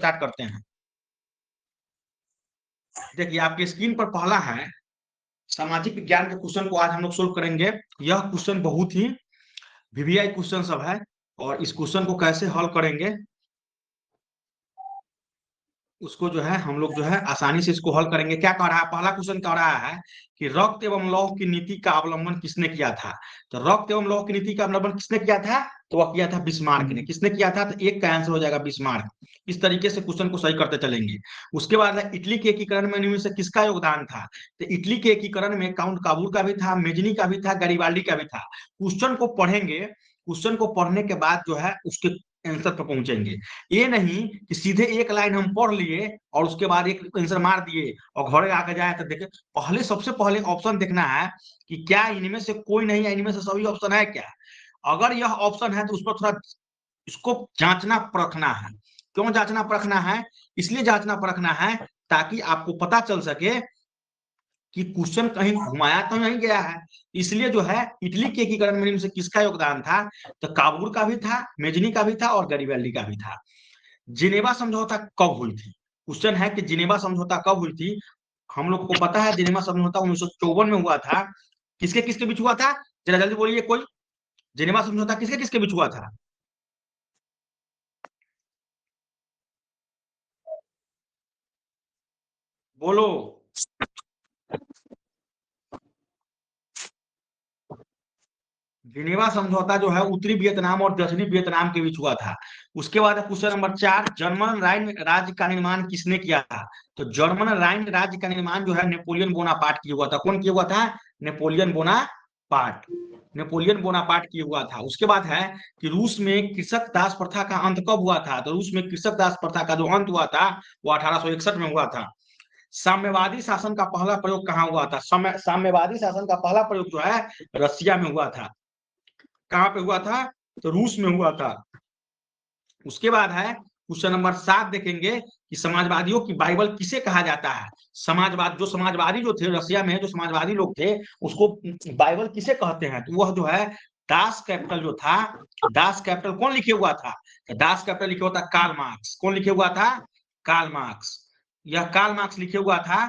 Start करते हैं। देखिए आपकी स्क्रीन पर पहला है सामाजिक विज्ञान के क्वेश्चन को आज हम लोग सोल्व करेंगे। यह क्वेश्चन बहुत ही वीवीआई क्वेश्चन सब है और इस क्वेश्चन को कैसे हल करेंगे उसको जो है हम लोग जो है आसानी से इसको हल करेंगे। क्या कह रहा है, पहला क्वेश्चन कह रहा है कि रक्त एवं लौह की नीति का अवलंबन किसने किया था। तो रक्त एवं लौह की नीति का अवलंबन किसने किया था, तो वह किया था बिस्मार्क ने। किसने किया था, तो एक का आंसर हो जाएगा बिस्मार्क। इस तरीके से क्वेश्चन को सही करते चलेंगे। उसके बाद है इटली के एकीकरण में इनमें से किसका योगदान था। तो इटली के एकीकरण में काउंट काबूल का भी था, मेजनी का भी था, गरीबाल्डी का भी था। क्वेश्चन को पढ़ेंगे, क्वेश्चन को पढ़ने के बाद जो है उसके आंसर पर पहुंचेंगे। ये नहीं कि सीधे एक लाइन हम पढ़ लिए और उसके बाद एक आंसर मार दिए और घरे आके जाए तो देखे। पहले सबसे पहले ऑप्शन देखना है कि क्या इनमें से कोई नहीं है, इनमें से सभी ऑप्शन है क्या। अगर यह ऑप्शन है तो उस पर थोड़ा इसको जांचना परखना है। क्यों जांचना परखना है, इसलिए जांचना परखना है ताकि आपको पता चल सके कि क्वेश्चन कहीं घुमाया तो नहीं गया है। इसलिए जो है इटली के एकीकरण में से किसका योगदान था, तो काबूल का भी था, मेजनी का भी था और गरीबेल्ली का भी था। जिनेवा समझौता कब हुई थी, क्वेश्चन है कि जिनेवा समझौता कब हुई थी। हम लोग को पता है जिनेवा समझौता 1954 में हुआ था। किसके किसके बीच हुआ था, जरा जल्दी बोलिए कोई। जिनेवा समझौता किसके किसके बीच हुआ था, बोलो। जिनेवा समझौता जो है उत्तरी वियतनाम और दक्षिणी वियतनाम के बीच हुआ था। उसके बाद क्वेश्चन नंबर 4, जर्मन राइन राज्य का निर्माण किसने किया था। तो जर्मन राइन राज्य का निर्माण जो है नेपोलियन बोनापार्ट किया हुआ था। कौन किया हुआ था, नेपोलियन बोनापार्ट। नेपोलियन बोनापार्ट किया हुआ था। उसके बाद है कि रूस में कृषक दास प्रथा का अंत कब हुआ था। तो रूस में कृषक दास प्रथा का जो अंत हुआ था वो 1861 में हुआ था। साम्यवादी शासन का पहला प्रयोग कहाँ हुआ था, साम्यवादी शासन का पहला प्रयोग जो है रसिया में हुआ था। कहाँ पे हुआ था, तो रूस में हुआ था। उसके बाद है क्वेश्चन नंबर 7 देखेंगे कि समाजवादियों की बाइबल किसे कहा जाता है। समाजवाद, जो समाजवादी जो थे रसिया में, जो समाजवादी लोग थे उसको बाइबल किसे कहते हैं, तो वह जो है दास कैपिटल जो था, दास कैपिटल कौन लिखे हुआ था, तो दास कैपिटल लिखे हुआ था कार्ल मार्क्स। कौन लिखे हुआ था, कार्ल मार्क्स। यह कार्ल मार्क्स लिखे हुआ था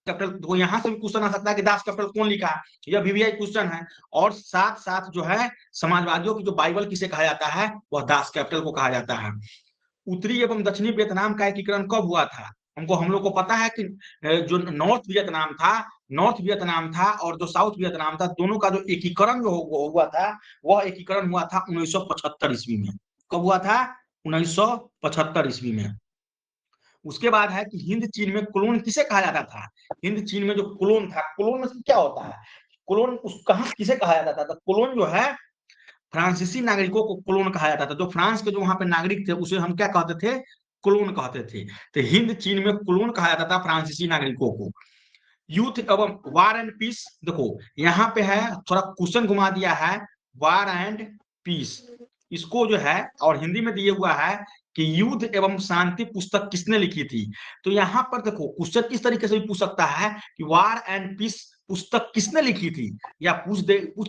कैपिटल। तो यहाँ से भी क्वेश्चन आ सकता है कि दास कैपिटल कौन लिखा, यह वीवीआई क्वेश्चन है। और साथ साथ जो है समाजवादियों की जो बाइबल किसे कहा जाता है, वह दास कैपिटल को कहा जाता है। उत्तरी एवं दक्षिणी वियतनाम का एकीकरण कब हुआ था, हम लोग को पता है कि जो नॉर्थ वियतनाम था और जो साउथ वियतनाम था, दोनों का जो एकीकरण जो हुआ था वह एकीकरण हुआ था 1975 ईस्वी में। कब हुआ था, 1975 ईस्वी में। उसके बाद है कि हिंद चीन में क्लोन किसे कहा जाता था। हिंद चीन में जो क्लोन था, क्लोन में क्या होता है, क्लोन उस कहा किसे कहा जाता था, तो क्लोन जो है फ्रांसीसी नागरिकों को क्लोन कहा जाता था। जो फ्रांस के जो वहां पे नागरिक थे उसे हम क्या कहते थे, क्लोन कहते थे। तो हिंद चीन में क्लोन कहा जाता था फ्रांसीसी नागरिकों को। यूथ एवं वार एंड पीस, देखो यहाँ पे है थोड़ा क्वेश्चन घुमा दिया है, वार एंड पीस इसको जो है, और हिंदी में दिए हुआ है कि युद्ध एवं शांति पुस्तक किसने लिखी थी। तो यहाँ पर देखो क्वेश्चन इस तरीके से भी पूछ सकता है कि वार एंड पीस पुस्तक किसने लिखी थी, या पूछ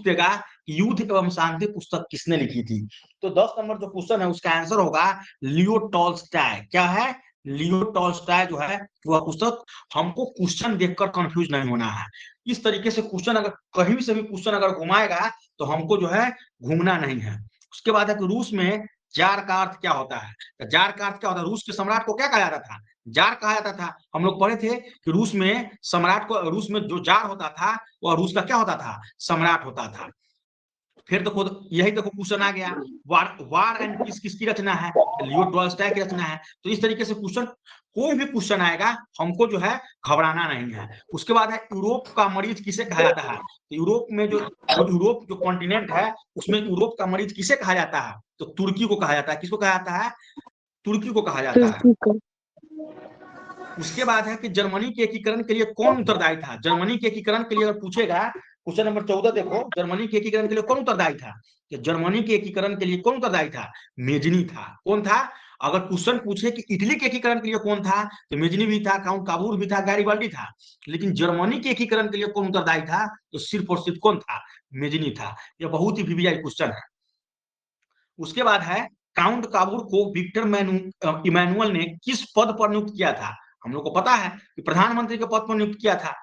देगा कि युद्ध एवं शांति पुस्तक किसने लिखी थी। तो 10 नंबर जो क्वेश्चन है उसका आंसर होगा लियो टॉल्स्टॉय। क्या है, लियो टॉल्स्टॉय जो है वह पुस्तक। हमको क्वेश्चन देखकर कंफ्यूज नहीं होना है। इस तरीके से क्वेश्चन अगर कहीं से भी क्वेश्चन अगर घुमाएगा तो हमको जो है घूमना नहीं है। उसके बाद है कि रूस में जार का अर्थ क्या होता है। तो जार का अर्थ क्या होता है, रूस के सम्राट को क्या कहा जाता था, जार कहा जाता था। हम लोग पढ़े थे कि रूस में सम्राट को, रूस में जो जार होता था वह रूस का क्या होता था, सम्राट होता था। फिर देखो यही देखो क्वेश्चन आ गया, वार एंड पीस किसकी रचना है, लियो टॉल्स्टॉय की रचना है। तो इस तरीके से क्वेश्चन, कोई भी क्वेश्चन आएगा हमको जो है घबराना नहीं है। उसके बाद है यूरोप का मरीज किसे कहा जाता है। तो यूरोप में जो यूरोप जो कॉन्टिनेंट है उसमें यूरोप का मरीज किसे कहा जाता है, तो तुर्की को कहा जाता है। किसको कहा जाता है, तुर्की को कहा जाता है। उसके बाद है कि जर्मनी के एकीकरण के लिए कौन उत्तरदायी था। जर्मनी के एकीकरण के लिए अगर पूछेगा, क्वेश्चन नंबर 14 देखो, जर्मनी के एकीकरण के लिए कौन उत्तरदायी था। कि जर्मनी के एकीकरण के लिए कौन उत्तरदायी था, मेजनी था। कौन था, अगर क्वेश्चन पूछे कि इटली के एकीकरण के लिए कौन था, तो मेजनी भी था, काउंट काबूल भी था, गैरिबाल्डी था। लेकिन जर्मनी के एकीकरण के लिए कौन उत्तरदायी था, तो सिर्फ और सिर्फ कौन था, मेजनी था। यह बहुत ही वीवीआई क्वेश्चन है। उसके बाद है काउंट काबूर को विक्टर इमैनुअल ने किस पद पर नियुक्त किया था? हम लोग को पता है कि प्रधानमंत्री के पद पर नियुक्त किया था।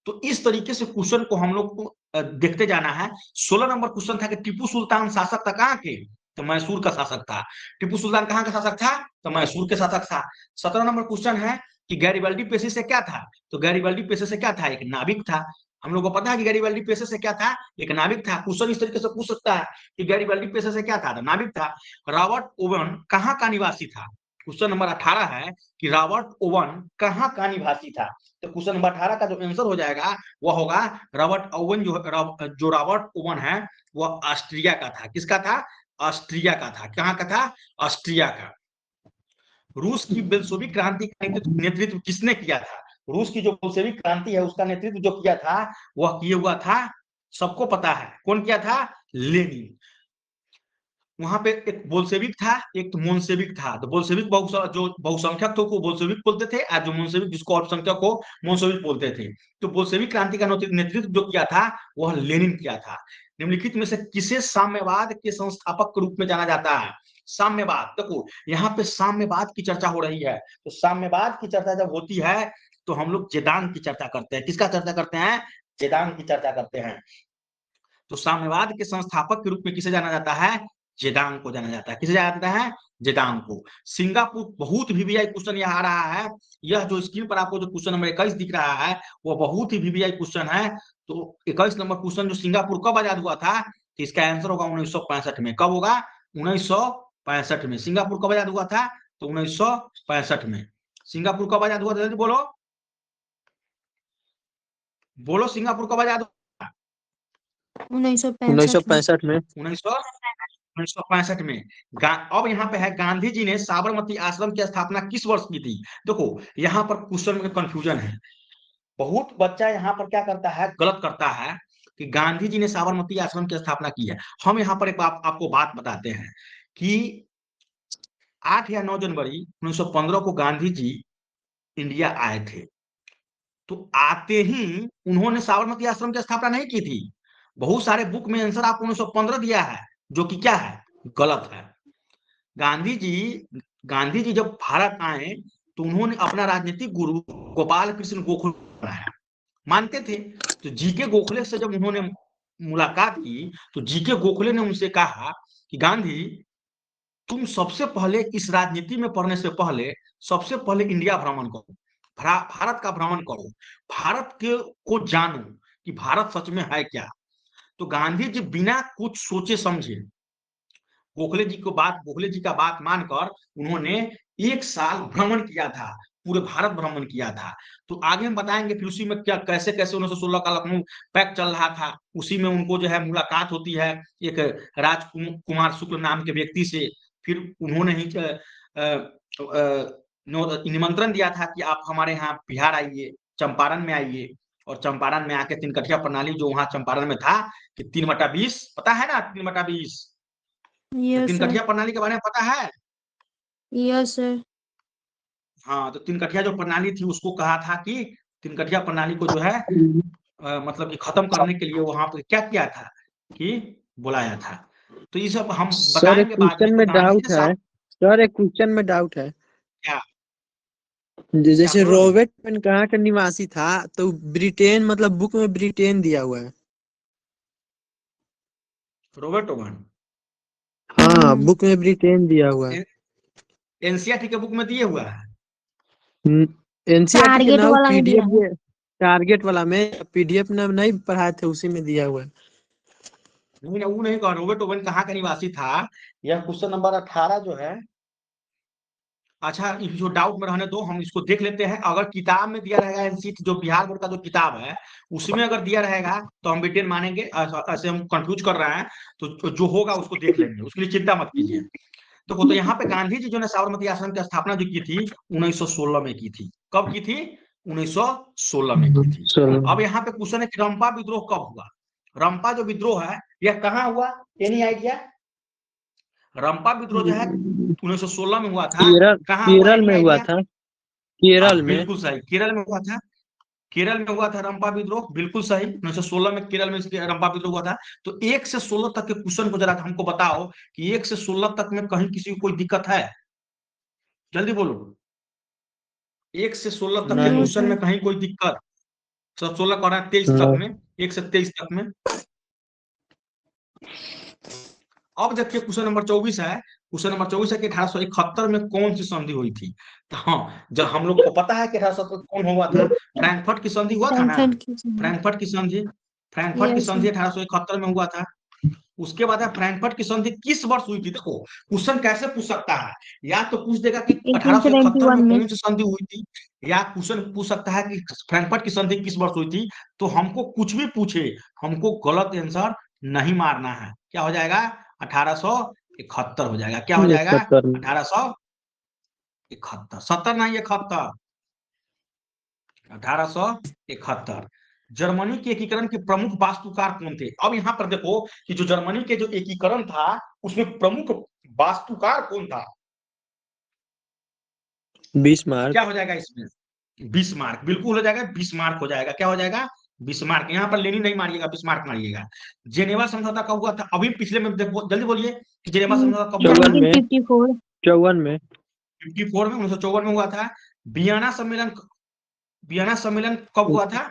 तो इस तरीके से क्वेश्चन को हम लोग को देखते जाना है। 16 नंबर क्वेश्चन था कि टीपू सुल्तान शासक था कहाँ के? तो मैसूर का शासक था। टीपू सुल्तान कहाँ का शासक था? तो मैसूर के शासक था। 17 नंबर क्वेश्चन है कि गैरिबल्डी पेशे से क्या था? तो गैरिबल्डी पेशे से क्या था? एक नाविक था। हम लोग को पता है कि गैरिबल्डी पेशे से क्या था? एक नाविक था। क्वेश्चन इस तरीके से पूछ सकता है कि गैरिबल्डी पेशे से क्या था? तो नाविक था। रॉबर्ट ओवन कहाँ का निवासी था? क्वेश्चन नंबर 18 है कि रॉबर्ट ओवन कहाँ का निवासी था? तो क्वेश्चन नंबर 18 का जो आंसर हो जाएगा वह होगा रॉबर्ट ओवन। जो रॉबर्ट ओवन है वह ऑस्ट्रिया का था। किसका था? ऑस्ट्रिया का था। कहाँ का था? ऑस्ट्रिया का। रूस की बेल्शेविक क्रांति का नेतृत्व किसने किया था? रूस की जो बोल्शेविक क्रांति है उसका नेतृत्व जो किया था वह किया हुआ था, सबको पता है कौन किया था? लेनिन। वहां पे एक बोल्शेविक था, एक तो मोन्शेविक था। तो बोल्शेविक जो बहुसंख्यक थे को बोल्शेविक बोलते थे, और जो मोन्शेविक जिसको अल्पसंख्यक को मोन्शेविक बोलते थे। तो बोल्शेविक क्रांति का नेतृत्व जो किया था वह लेनिन किया था। निम्नलिखित में से किसे साम्यवाद के संस्थापक के रूप में जाना जाता है? साम्यवाद, देखो यहाँ पे साम्यवाद की चर्चा हो रही है। तो साम्यवाद की चर्चा जब होती है तो हम लोग वेदांत की चर्चा करते हैं। किसका चर्चा करते हैं? वेदांत की चर्चा करते हैं। तो साम्यवाद के संस्थापक के रूप में किसे जाना जाता है? जेदांग को जाना जाता है। किसे जाना जाता है? जेदांग को। सिंगापुर, बहुत वीवीआई क्वेश्चन यहाँ आ रहा है। यह जो स्क्रीन पर आपको जो क्वेश्चन नंबर 21 दिख रहा है वो बहुत ही वीवीआई क्वेश्चन है। तो 21 नंबर क्वेश्चन जो सिंगापुर कब आजाद हुआ था, तो इसका आंसर होगा 1965 में। कब होगा? 1965 में। सिंगापुर कब आजाद हुआ था? तो 1965 में। सिंगापुर कब आजाद हुआ था? जल्दी बोलो, बोलो सिंगापुर कब आजाद हुआ? 1965 में। 1965 में। अब यहाँ पे है गांधी जी ने साबरमती आश्रम की स्थापना किस वर्ष की थी? देखो यहाँ पर क्वेश्चन में कंफ्यूजन है। बहुत बच्चा यहाँ पर क्या करता है, गलत करता है कि गांधी जी ने साबरमती आश्रम की स्थापना की है। हम यहाँ पर एक आपको बात बताते हैं कि 8 या 9 जनवरी 1915 को गांधी जी इंडिया आए थे। तो आते ही उन्होंने साबरमती आश्रम की स्थापना नहीं की थी। बहुत सारे बुक में आंसर आपको 1915 दिया है, जो कि क्या है? गलत है। गांधी जी गांधी जी जब भारत आए तो उन्होंने अपना राजनीतिक गुरु गोपाल कृष्ण गोखले बनाया, मानते थे। तो जीके गोखले से जब उन्होंने मुलाकात की तो जीके गोखले ने उनसे कहा कि गांधी, तुम सबसे पहले इस राजनीति में पढ़ने से पहले सबसे पहले इंडिया भ्रमण करो, भारत का भ्रमण करो, भारत के को जानो कि भारत सच में है क्या। तो गांधी जी बिना कुछ सोचे समझे गोखले जी का बात मानकर उन्होंने 1 साल भ्रमण किया था, पूरे भारत भ्रमण किया था। तो आगे हम बताएंगे फिर उसी में क्या कैसे कैसे 1916 का लखनऊ पैक्ट चल रहा था। उसी में उनको जो है मुलाकात होती है एक राजकुमार शुक्ल नाम के व्यक्ति से। फिर उन्होंने ही निमंत्रण दिया था कि आप हमारे यहाँ बिहार आइए, चंपारण में आइए। और चंपारण में आके तिनकठिया प्रणाली जो वहां चंपारण में था कि 3/20, पता है ना 3/20? Yes sir. तिनकठिया प्रणाली के बारे में पता है? Yes sir. हाँ, तो तिनकठिया जो प्रणाली थी उसको कहा था कि तिनकठिया प्रणाली को जो है मतलब कि खत्म करने के लिए वहां पर क्या किया था कि बुलाया था। तो ये सब हम सर एक बताएंगे बाद में। क्वेश्चन तो में गांधी जी डाउट ने है। साहब सर एक क्वेश्चन में डाउट है। क्या क्या जैसे बोलो ना। रॉबर्ट ओवन कहाँ का निवासी था? तो ब्रिटेन, मतलब बुक में ब्रिटेन दिया हुआ है। रॉबर्ट ओवन हाँ, बुक में ब्रिटेन दिया हुआ है। एनसीईआरटी के बुक में दिए हुआ है। एनसीईआरटी के टारगेट नाउ वाला में दिया है। पीडीएफ, टारगेट वाला में पीडीएफ में नहीं पढ़ाए थे, उसी में दिया हुआ है। नहीं, वो नहीं कहा रॉबर्ट ओवन कहाँ का निवासी था। यह क्वेश्चन नंबर 18 जो है। अच्छा, इस जो डाउट में रहने दो, हम इसको देख लेते हैं। अगर किताब में दिया रहेगा एनसीईआरटी जो बिहार बोर्ड का जो किताब है उसमें अगर दिया रहेगा तो हम ब्रिटेन मानेंगे। ऐसे हम कंफ्यूज कर रहे हैं तो जो होगा उसको देख लेंगे, उसके लिए चिंता मत कीजिए। तो यहाँ पे गांधी जी जो ने साबरमती आश्रम की स्थापना जो की थी 1916 में की थी। कब की थी? 1916 में की थी। अब यहाँ पे क्वेश्चन है कि रंपा विद्रोह कब हुआ? रंपा जो विद्रोह है यह कहाँ हुआ? Any idea? रंपा विद्रोह जो है 1916 में हुआ था। केरल, कहाँ हुआ? केरल एनी में हुआ आइडिया? था। हाँ केरल में। बिल्कुल सही, केरल में हुआ था। केरल में हुआ था रंपा विद्रोह, बिल्कुल सही। 1916 में केरल में रंपा विद्रोह हुआ था। तो 1 से 16 तक के क्वेश्चन को जरा हमको बताओ कि 1 से 16 तक में कहीं किसी को कोई दिक्कत है? जल्दी बोलो। 1 से 16 तक के नहीं। No question sir. में कहीं कोई दिक्कत? 16 का रहा है 23 तक नहीं। में, 1 से 23 तक में। अब देखिए क्वेश्चन नंबर 24 है। क्वेश्चन नंबर 24 है कि 1871 में कौन सी संधि हुई थी? तो हाँ, जब हम लोग को पता है कि 1870 कौन हुआ था, फ्रैंकफर्ट की संधि हुआ था ना। फ्रैंकफर्ट की संधि। फ्रैंकफर्ट की संधि, फ्रैंकफर्ट की यस संधि सर। 1871 में हुआ था। उसके बाद है फ्रैंकफर्ट की संधि किस वर्ष हुई थी? देखो क्वेश्चन कैसे पूछ सकता है, या तो पूछ देगा कि 1871 1871 में में। कौन सी संधि हुई थी, या क्वेश्चन पूछ सकता है कि फ्रैंकफर्ट की संधि किस वर्ष हुई थी। तो हमको कुछ भी पूछे, हमको गलत आंसर नहीं मारना है। क्या हो जाएगा? 1871 हो जाएगा। क्या हो जाएगा? 71 में। 1871, 70 नहीं 71, 1871। जर्मनी के एकीकरण के प्रमुख वास्तुकार कौन थे? अब यहाँ पर देखो कि जो जर्मनी के जो एकीकरण था, उसमें प्रमुख वास्तुकार कौन था? 20 मार्क। क्या हो जाएगा इसमें? बिस्मार्क, बिल्कुल हो जाएगा, बिस्मार्क हो जाएगा। क्या हो जाएगा? बिस्मार्क। यहाँ पर लेनी नहीं मारिएगा, बिस्मार्क मारिएगा। जेनेवा समझौता कब हुआ था? अभी पिछले में देखो, जल्दी बोलिए कि जेनेवा समझौता कब हुआ था? 54 में। 1954। 54 में। 54 में, 1954 में हुआ था। वियना सम्मेलन, वियना सम्मेलन कब हुआ था?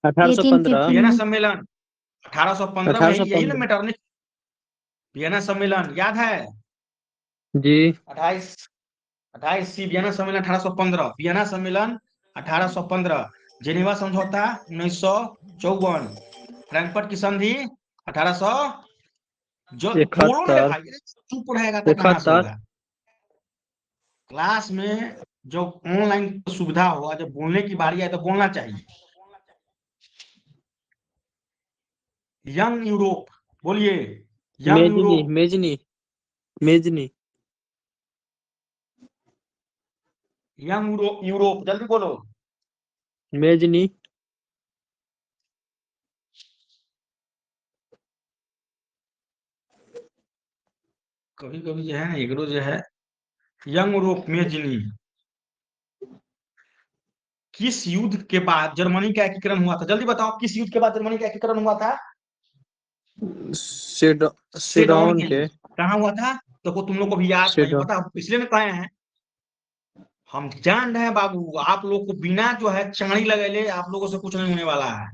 1815। वियना 1850 में। सम्मेलन 1815 में, यही ना 1815 मेटरनिक वियना सम्मेलन याद है? जी। 28, 28 सी वियना सम्मेलन 1815, वियना सम्मेलन 1815, जेनेवा समझौता 1954, फ्रैंकफर्ट की संधि 1800। जो बोलो ना रे 71। भाई, चुप रहेगा तो कहाँ से 71। होगा? क्लास में जो ऑनलाइन सुविधा होगा, जब बोलने की बारी आए तो बोलना चाहिए। यंग यूरोप, बोलिए। Young Mazzini Europe, Mazzini Mazzini. Young Europe, Europe, जल्दी बोलो। मेजनी। कभी कभी जो है ना एग्रो जो है, यंग यूरोप में जिनी। किस युद्ध के बाद जर्मनी का एकीकरण हुआ था? जल्दी बताओ, किस युद्ध के बाद जर्मनी का एकीकरण हुआ था? सेडोन सेडोन के के। युद्ध। कहाँ हुआ था? देखो तुम लोग को भी याद नहीं सेडोन। पता, इसलिए में कहे हैं। हम जान रहे हैं बाबू, आप लोग को बिना जो है चाणी लगेले आप लोगों से कुछ नहीं होने वाला है।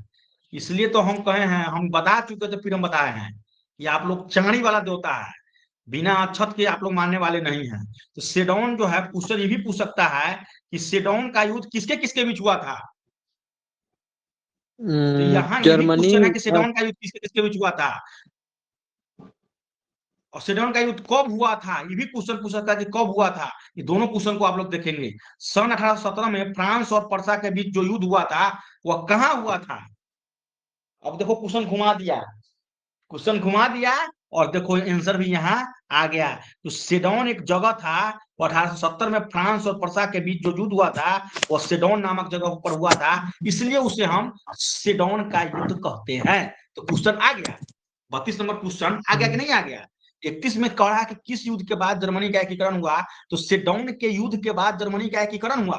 इसलिए तो हम कहे हैं, हम बता चुके थे फिर हम बताए हैं कि आप लोग चाणी वाला देवता है, बिना अक्षत के आप लोग मानने वाले नहीं हैं। तो सेडोन जो है, क्वेश्चन ये भी पूछ सकता है कि सेडोन का युद्ध किसके किसके बीच हुआ था? तो यहाँ ये भी जर्मनी क्वेश्चन है कि और सेडोन का युद्ध किसके किसके बीच हुआ था, और सेडोन का युद्ध कब हुआ था, ये भी क्वेश्चन पूछ सकता है कि कब हुआ था। ये दोनों क्वेश्चन को आप लोग देखेंगे। सन 1817 में फ्रांस और पर्सा के बीच जो युद्ध हुआ था, वह कहाँ हुआ था? अब देखो क्वेश्चन घुमा दिया, क्वेश्चन घुमा दिया, और देखो आंसर भी यहाँ आ गया। तो सेडोन एक जगह था, वो 1870 में फ्रांस और पर्सा के बीच जो युद्ध हुआ था, वो सेडोन नामक जगह पर हुआ था। इसलिए उसे हम सेडोन का युद्ध कहते हैं। तो क्वेश्चन आ गया, 32 नंबर क्वेश्चन आ गया कि नहीं आ गया? 31 में कह रहा है कि किस युद्ध के बाद जर्मनी का एकीकरण हुआ? तो सेडोन के युद्ध के बाद जर्मनी का एकीकरण हुआ।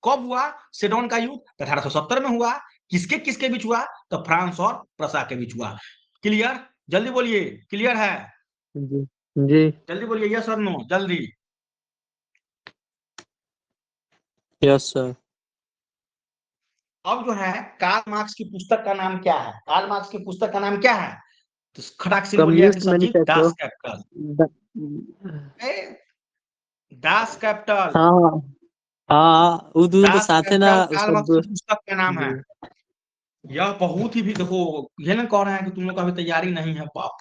कब हुआ सेडोन का युद्ध? 1870 में हुआ। किसके किसके बीच हुआ? तो फ्रांस और प्रसा के बीच हुआ। क्लियर? जल्दी बोलिए, क्लियर है? जी। जी। जल्दी बोलिए, यस और नो, जल्दी। Yes sir. अब जो है, कार्ल मार्क्स की पुस्तक का नाम क्या है? कार्ल मार्क्स की पुस्तक का नाम क्या है? तो खटाक से बोलिए कि communist sir ji, manifesto. Das Kapital. Das Kapital, हाँ हाँ हाँ, वो दोनों तो दास साथ है ना, कैपिटल कार्ल उसका मार्क्स की पुस्तक का नाम है। जी। यह बहुत ही भी देखो, ये ना कह रहे हैं कि तुम लोग का भी तैयारी नहीं है, बाप।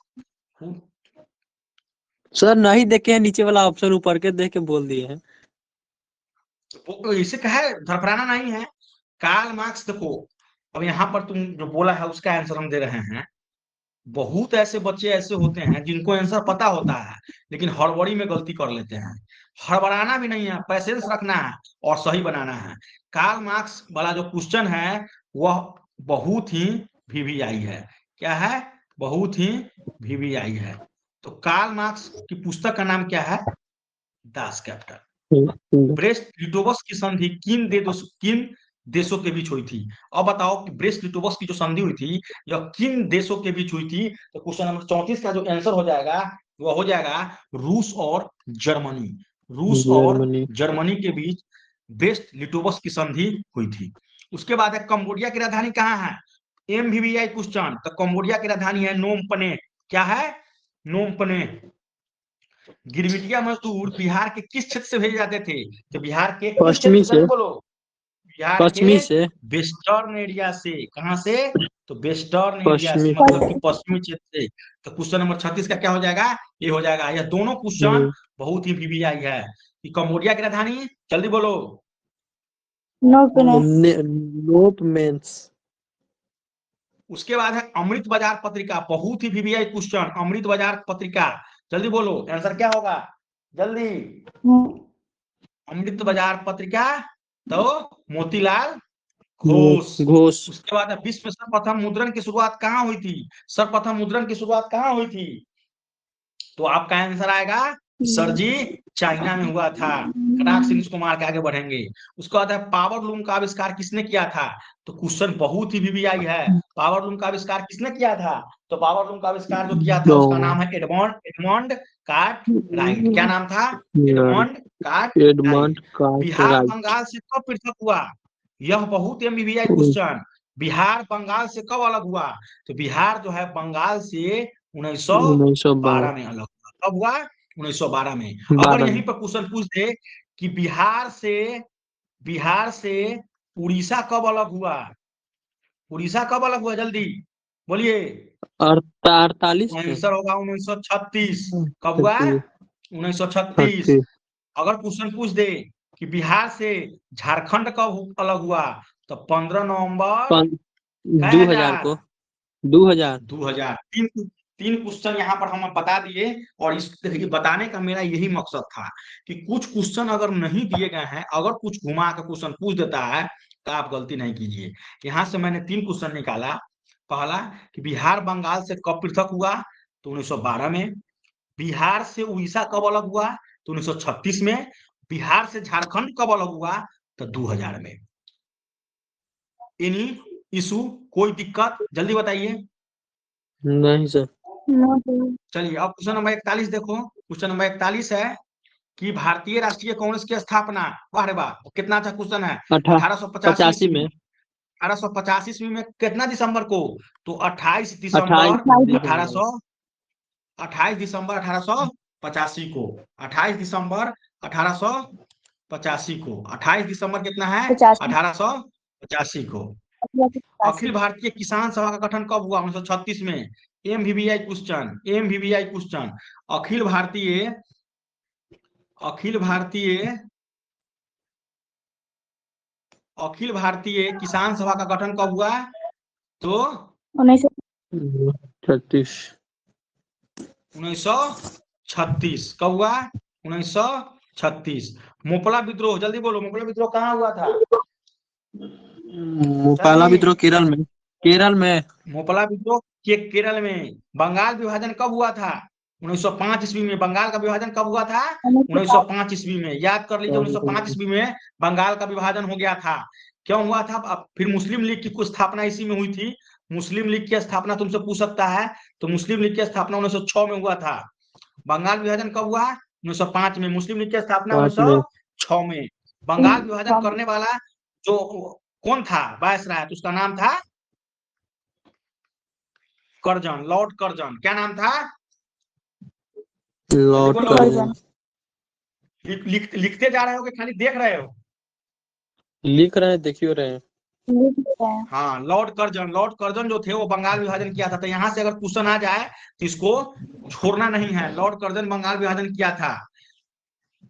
सर नहीं देखे हैं, नीचे वाला ऑप्शन ऊपर के देख के बोल दिए हैं। इसे कहे धरफराना नहीं है। कार्ल मार्क्स देखो, अब यहाँ पर तुम जो बोला है उसका आंसर हम दे रहे हैं। बहुत ऐसे बच्चे ऐसे होते हैं जिनको आंसर पता होता है, लेकिन हड़बड़ी में गलती कर लेते हैं। हड़बड़ाना भी नहीं है, पैसेंस रखना है और सही बनाना है। कार्ल मार्क्स वाला जो क्वेश्चन है, वह बहुत ही वीवीआई है। क्या है? बहुत ही वीवीआई है। तो कार्ल मार्क्स की पुस्तक का नाम क्या है? Das Kapital. ब्रेस्ट लिटोवस की संधि किन देशों के बीच हुई थी? अब बताओ कि ब्रेस्ट लिटोवस्क की जो संधि हुई थी यह किन देशों के बीच हुई थी? तो क्वेश्चन नंबर 34 का जो आंसर हो जाएगा वह हो जाएगा रूस और जर्मनी। रूस और जर्मनी। जर्मनी के बीच ब्रेस्ट लिटोवस्क की संधि हुई थी। उसके बाद है कंबोडिया की राजधानी कहाँ है? MVVI question. तो कंबोडिया की राजधानी है नोम पने। क्या है? नोम पने। गिरमिटिया मजदूर बिहार के किस क्षेत्र से भेजे जाते थे? तो बिहार के किस क्षेत्र पश्चिमी से? से। जल्दी बोलो। बिहार के पश्चिमी से। वेस्टर्न एरिया से। कहां से? तो वेस्टर्न एरिया से, पश्चिमी मतलब से। कि पश्चिमी क्षेत्र से। तो क्वेश्चन नंबर 36 का क्या हो जाएगा? ये हो जाएगा। यह दोनों क्वेश्चन हम्म, बहुत ही वीवीआई है। कि कंबोडिया की राजधानी, जल्दी बोलो। नोप मेंस। उसके बाद है अमृत बाजार पत्रिका, बहुत ही वीवीआई क्वेश्चन। अमृत बाजार पत्रिका, जल्दी बोलो आंसर क्या होगा? जल्दी। अमृत बाजार पत्रिका, तो मोतीलाल घोष। घोष। उसके बाद है विश्व में सर्वप्रथम मुद्रण की शुरुआत कहाँ हुई थी? सर्वप्रथम मुद्रण की शुरुआत कहाँ हुई थी? तो आपका आंसर आएगा सर जी, चाइना में हुआ था। कटाक से इसको मार के आगे बढ़ेंगे। उसके बाद है पावर लूम का आविष्कार किसने किया था? तो क्वेश्चन बहुत ही वीवीआई है। पावर लूम का आविष्कार किसने किया था? तो पावर लूम का आविष्कार जो किया था उसका नाम है एडमंड एडमंड कार्ट राइट। क्या नाम था? Edmund Cartwright. Edmund Bihar Cartwright. Bengal से कब पृथक हुआ? यह बहुत ही वीवीआई क्वेश्चन। बिहार बंगाल से कब अलग हुआ? तो बिहार जो है बंगाल से 1912 1912। में अलग हुआ। कब हुआ? 1912 में। अगर यहीं पर क्वेश्चन पूछ दे कि बिहार से उड़ीसा कब अलग हुआ? उड़ीसा कब अलग हुआ? जल्दी बोलिए। 48 में। आंसर होगा 1936। कब हुआ? 1936। 36। अगर क्वेश्चन पूछ दे कि बिहार से झारखंड कब अलग हुआ? तो 15 नवंबर कई 2000 हजार को। 2000। 2000। तीन तीन क्वेश्चन यहाँ पर हम बता दिए। और इस देखिए, बताने का मेरा यही मकसद था कि कुछ क्वेश्चन अगर नहीं दिए गए हैं, अगर कुछ घुमा के क्वेश्चन पूछ देता है तो आप गलती नहीं कीजिए। यहाँ से मैंने तीन क्वेश्चन निकाला। पहला कि बिहार बंगाल से कब पृथक हुआ? तो 1912 में। बिहार से उड़ीसा कब अलग हुआ? तो 1936 में। बिहार से झारखंड कब अलग हुआ? तो 2000 में। एनी इशू, कोई दिक्कत? जल्दी बताइए। नहीं सर। चलिए अब क्वेश्चन नंबर 41 देखो। क्वेश्चन नंबर 41 है कि भारतीय राष्ट्रीय कांग्रेस की स्थापना, वाह रे वाह, कितना अच्छा क्वेश्चन है। 1885 85 ईस्वी। में। 1885 ईस्वी में कितना दिसंबर को? तो 28 28 दिसंबर दिसंबर। 1800 28 दिसंबर 1885 को। 28 दिसंबर 1885 को। 28 दिसंबर कितना है? 1885 को। अखिल भारतीय किसान सभा का गठन कब हुआ? 1936 में। एमवीवीआई क्वेश्चन, एमवीवीआई क्वेश्चन। अखिल भारतीय अखिल भारतीय अखिल भारतीय किसान सभा का गठन कब हुआ? तो 36। 1936। कब हुआ? 1936। मोपला विद्रोह, जल्दी बोलो, मोपला विद्रोह कहाँ हुआ था? पहला जल्दी। विद्रोह केरल में। केरल में। मोपला विद्रोह के केरल में। बंगाल विभाजन कब हुआ था? 1905 ईस्वी में। बंगाल का विभाजन कब हुआ था? 1905 ईस्वी में। याद कर लीजिए, 1905 ईस्वी में बंगाल का विभाजन हो गया था। क्यों हुआ था? अब फिर मुस्लिम लीग की स्थापना इसी में हुई थी। मुस्लिम लीग की स्थापना तुमसे पूछ सकता है, तो मुस्लिम लीग की स्थापना 1906 में हुआ था। बंगाल विभाजन कब हुआ? 1905 में। मुस्लिम लीग की स्थापना 5 में। 1906 में। बंगाल विभाजन करने वाला जो कौन था वायसराय, तो उसका नाम था कर्जन, लॉर्ड कर्जन। क्या नाम था? जल्दी लॉर्ड बोलो। कर्जन। लिखते जा रहे हो कि खाली देख रहे हो? लिख रहे हैं, देखियो रहे हैं। हाँ, लॉर्ड कर्जन। लॉर्ड कर्जन जो थे वो बंगाल विभाजन किया था। तो यहाँ से अगर क्वेश्चन आ जाए तो इसको छोड़ना नहीं है। लॉर्ड कर्जन बंगाल विभाजन किया था।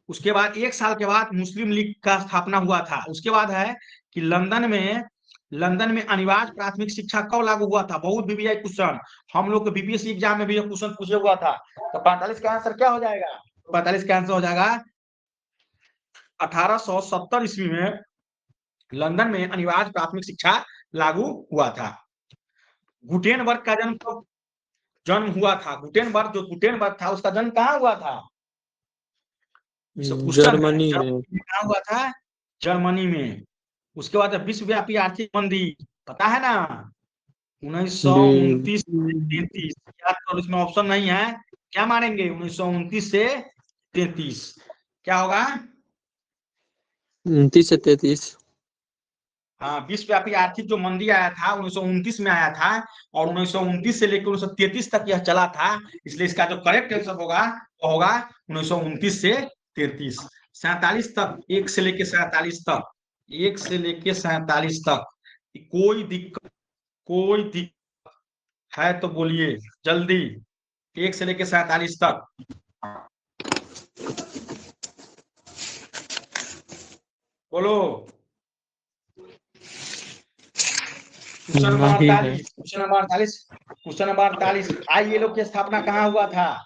उसके बाद 1 साल के बाद मुस्लिम लीग का स्थापना हुआ था। उसके बाद है कि लंदन में अनिवार्य प्राथमिक शिक्षा कब लागू हुआ था? बहुत बीबीआई क्वेश्चन, हम लोग के बीपीएससी एग्जाम में भी ये क्वेश्चन पूछे हुआ था। तो 45 का आंसर क्या हो जाएगा? 45 का आंसर हो जाएगा 1870 ईस्वी में लंदन में अनिवार्य प्राथमिक शिक्षा लागू हुआ था। गुटेनबर्ग का जन्म हुआ था। गुटेनबर्ग जो गुटेनबर्ग था उसका जन्म कहाँ हुआ था? क्वेश्चन है, जर्मनी में। जर्मनी में कहाँ हुआ था? जर्मनी में। उसके बाद है विश्वव्यापी आर्थिक मंदी, पता है ना, 1929 से जी 33, याद करो, इसमें ऑप्शन नहीं है, क्या मारेंगे, 1929 से 33, क्या होगा? 29 से 33। हाँ, विश्वव्यापी आर्थिक जो मंदी आया था 1929 में आया था, और 1929 से लेकर 1933 तक यह चला था, इसलिए इसका जो करेक्ट आंसर होगा वो होगा 1929 से 33। 47 तक, 1 से लेके 47 तक, कोई दिक्कत है तो बोलिए जल्दी, 1 से लेके 47 तक। बोलो। क्वेश्चन नंबर नहीं है। 48, क्वेश्चन नंबर 48, ILO की स्थापना कहाँ हुआ था?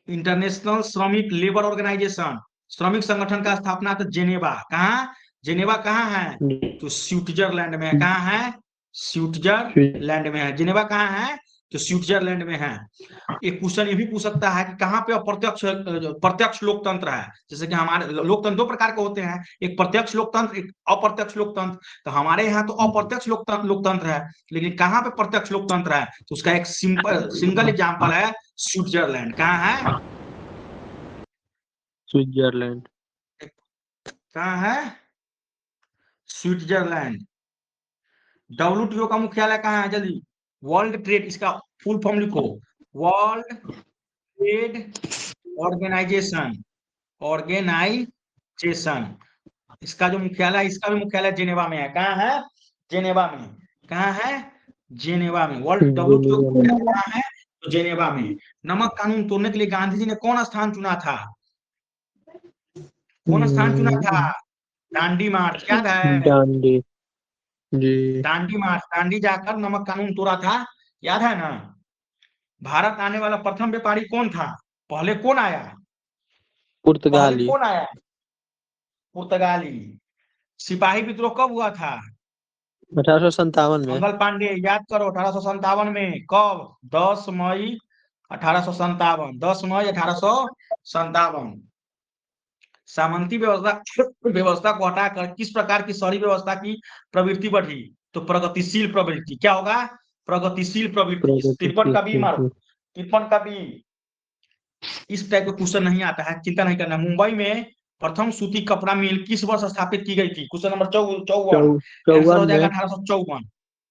इंटरनेशनल श्रमिक लेबर ऑर्गेनाइजेशन, श्रमिक संगठन का स्थापना तो जेनेवा, कहाँ, जेनेवा कहाँ है? तो स्विट्जरलैंड में है। कहाँ है? स्विट्जरलैंड में है। जेनेवा कहाँ है? तो स्विट्जरलैंड में है। एक क्वेश्चन ये भी पूछ सकता है कि कहाँ पे प्रत्यक्ष लोकतंत्र है, जैसे कि हमारे लोकतंत्र दो प्रकार के होते हैं, एक प्रत्यक्ष लोकतंत्र, एक अप्रत्यक्ष लोकतंत्र। तो हमारे यहाँ तो अप्रत्यक्ष लोकतंत्र है, लेकिन कहाँ पे प्रत्यक्ष लोकतंत्र है? तो उसका एक सिंगल एग्जाम्पल है स्विट्जरलैंड। कहाँ है? स्विट्जरलैंड। कहाँ है? स्विट्जरलैंड। WTO का मुख्यालय कहाँ है, जल्दी? वर्ल्ड ट्रेड, इसका फुल फॉर्म लिखो, वर्ल्ड ट्रेड ऑर्गेनाइजेशन, ऑर्गेनाइजेशन। इसका जो मुख्यालय है, इसका भी मुख्यालय जेनेवा में है। कहाँ है? जेनेवा में। कहाँ है? जेनेवा में। वर्ल्ड WTO का मुख्यालय कहाँ है? तो जेनेवा में। नमक कानून तोड़ने के लिए गांधी जी ने कौन स्थान चुना था? कौन स्थान चुना था? दांडी मार्च, याद है? डांडी। जी। दांडी मार्च, दांडी जाकर नमक कानून तोड़ा था, याद है ना? भारत आने वाला प्रथम व्यापारी कौन था? पहले कौन आया? पहले पुर्तगाली। कौन आया? पुर्तगाली। सिपाही विद्रोह कब हुआ था? 1857 में। मंगल पांडे, याद करो, 1857 में। कब? 10 मई 1857, 10 मई 1857। सामंती व्यवस्था को हटाकर किस प्रकार की शहरी व्यवस्था की प्रवृत्ति बढ़ी? तो प्रगतिशील प्रवृत्ति। क्या होगा? प्रगतिशील प्रवृत्ति। प्रगति 53 की का बी मारो, स्थिति। 53 का बी। इस टाइप का क्वेश्चन नहीं आता है, चिंता नहीं करना। मुंबई में प्रथम सूती कपड़ा मिल किस वर्ष स्थापित की गई थी? Question number 54। आंसर हो 54 जाएगा में। 1854।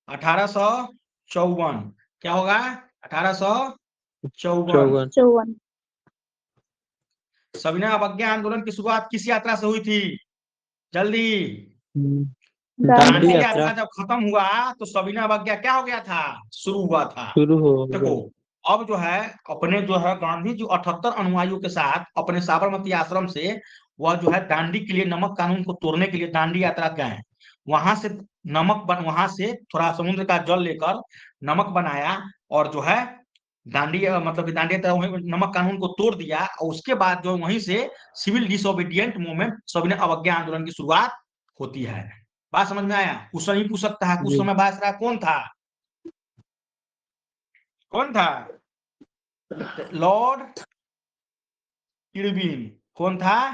1854, क्या होगा? 1854। 54। सविनय अवज्ञा आंदोलन की शुरुआत किस यात्रा से हुई थी? जल्दी। दांडी दांडी दांडी यात्रा। यात्रा यात्रा जब खत्म हुआ तो सविनय अवज्ञा क्या हो गया था? शुरू हुआ था। शुरू हो देखो, गई। अब जो है, अपने जो है गांधी जी 78 अनुयायियों के साथ अपने साबरमती आश्रम से वह जो है दांडी के लिए, नमक कानून को तोड़ने के लिए दांडी यात्रा गए। वहां से वहां से थोड़ा समुद्र का जल लेकर नमक बनाया, और जो है दांडी मतलब कि दांडी यात्रा वहीं नमक कानून को तोड़ दिया, और उसके बाद जो वहीं से सिविल डिसोबीडियंट मूवमेंट, सविनय अवज्ञा आंदोलन की शुरुआत होती है। बात समझ में आया? क्वेश्चन ही पूछ सकता है, कुछ जी। समय वायसराय कौन था? कौन था? Lord Irwin. कौन था?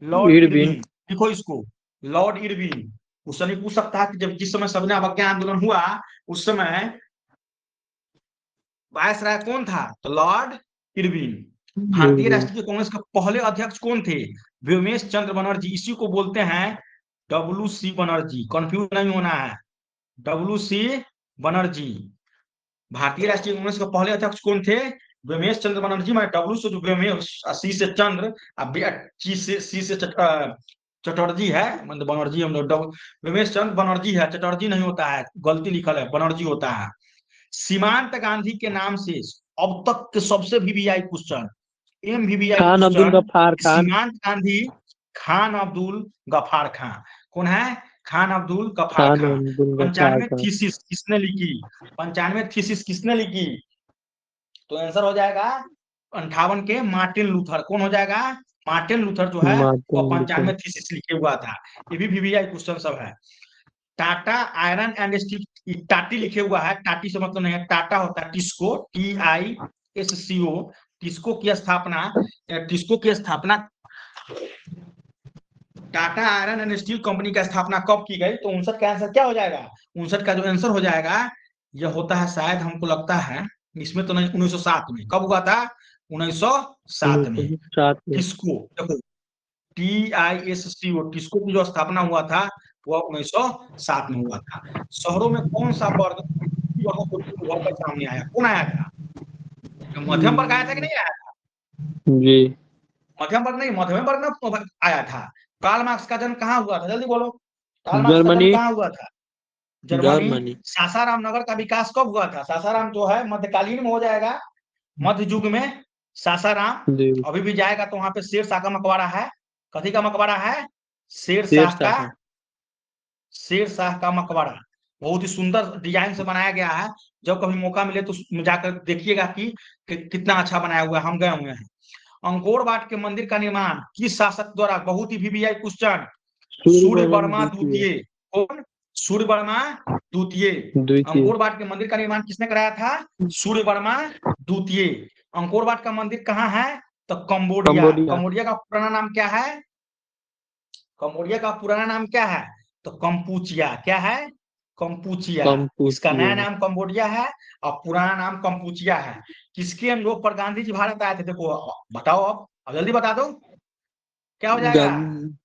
Lord Irwin. इरविन। लिखो इसको, लॉर्ड इरविन। क्वेश्चन ही पूछ सकता है कि जब जिस समय सविनय अवज्ञा आंदोलन हुआ, उस समय वायसराय कौन था? तो लॉर्ड इरविन। भारतीय इरविन। राष्ट्रीय कांग्रेस के पहले अध्यक्ष कौन थे? व्योमेश चंद्र बनर्जी। इसी को बोलते हैं WC बनर्जी, कंफ्यूज नहीं होना है, WC बनर्जी। भारतीय राष्ट्रीय कांग्रेस के पहले अध्यक्ष कौन थे? व्योमेश चंद्र बनर्जी। मैं डब्ल्यू से जो व्योमेश, सी से चंद्र, सी से चटर्जी है, मतलब बनर्जी, हम लोग व्योमेश चंद्र बनर्जी है, चटर्जी नहीं होता है, गलती लिखल है, बनर्जी होता है। सीमांत गांधी के नाम से अब तक के सबसे VVI question, MVVI Khan Abdul question, Gaffar Khan. Seemant Gandhi Khan Abdul Gaffar Khan. कौन है? खान अब्दुल गफ्फार खान खान। अब्दुल गफ्फार 95 खान। थीसिस किसने लिखी? 95 थीसिस किसने लिखी? तो आंसर हो जाएगा 58 के मार्टिन लूथर। कौन हो जाएगा? मार्टिन लूथर जो है वो मार्टिन लूथर। 95 थीसिस लिखे हुआ था। ये भी VVI क्वेश्चन सब है। टाटा आयरन एंड स्टील, टाटी लिखे हुआ है, टाटी से मतलब नहीं है, टाटा होता है टिस्को, TISCO। टिस्को की स्थापना Tata iron and steel company का स्थापना कब की गई? तो 59 का आंसर क्या हो जाएगा? 59 का जो आंसर हो जाएगा यह होता है, शायद हमको लगता है इसमें तो नहीं, 1907 में। कब हुआ था? 1907 में। 1907 में। टिस्को, देखो TISCO, टिस्को की जो स्थापना हुआ था वह 1907 में हुआ था। शहरों में कौन सा वर्ग युवाओं को उभर कर सामने आया? कौन आया था? मध्यम वर्ग आया था कि नहीं आया था? जी। मध्यम वर्ग नहीं, मध्यम वर्ग में आया था। कार्ल मार्क्स का जन्म कहाँ हुआ था? जल्दी बोलो। कार्ल मार्क्स का जन्म जर्मनी। कहाँ हुआ था? जर्मनी। जर्मनी। सासाराम नगर का विकास कब हुआ था? सासाराम जो है मध्यकालीन में हो जाएगा, मध्य युग में। सासाराम जी। अभी भी जाएगा तो वहां पे शेर शाह का मकबरा है। कथी का मकबरा है? शेर शेर शाह का। शाह। शेर शाह का मकबरा बहुत ही सुंदर डिजाइन से बनाया गया है। जब कभी मौका मिले तो जाकर देखिएगा कि कितना अच्छा बनाया हुआ है। हम गए हुए हैं। अंकोर वाट के मंदिर का निर्माण किस शासक द्वारा? बहुत ही वीवीआई क्वेश्चन। सूर्य सूर्यवर्मन वर्मा द्वितीय। द्वितीय। कौन? सूर्य वर्मा द्वितीय। द्वितीय। अंकोर वाट के मंदिर का निर्माण किसने कराया था? सूर्य वर्मा द्वितीय। अंकोर वाट का मंदिर कहाँ है? तो कंबोडिया। कंबोडिया। कंबोडिया का पुराना नाम क्या है? कंबोडिया का पुराना नाम क्या है? तो कंपूचिया। क्या है? कंपूचिया। इसका नया कंपूचिया। नाम कंबोडिया है और पुराना नाम कंपूचिया है। किसके अनुरोध पर गांधी जी भारत आए थे? देखो बताओ, अब जल्दी बता दो, क्या हो जाएगा? गन।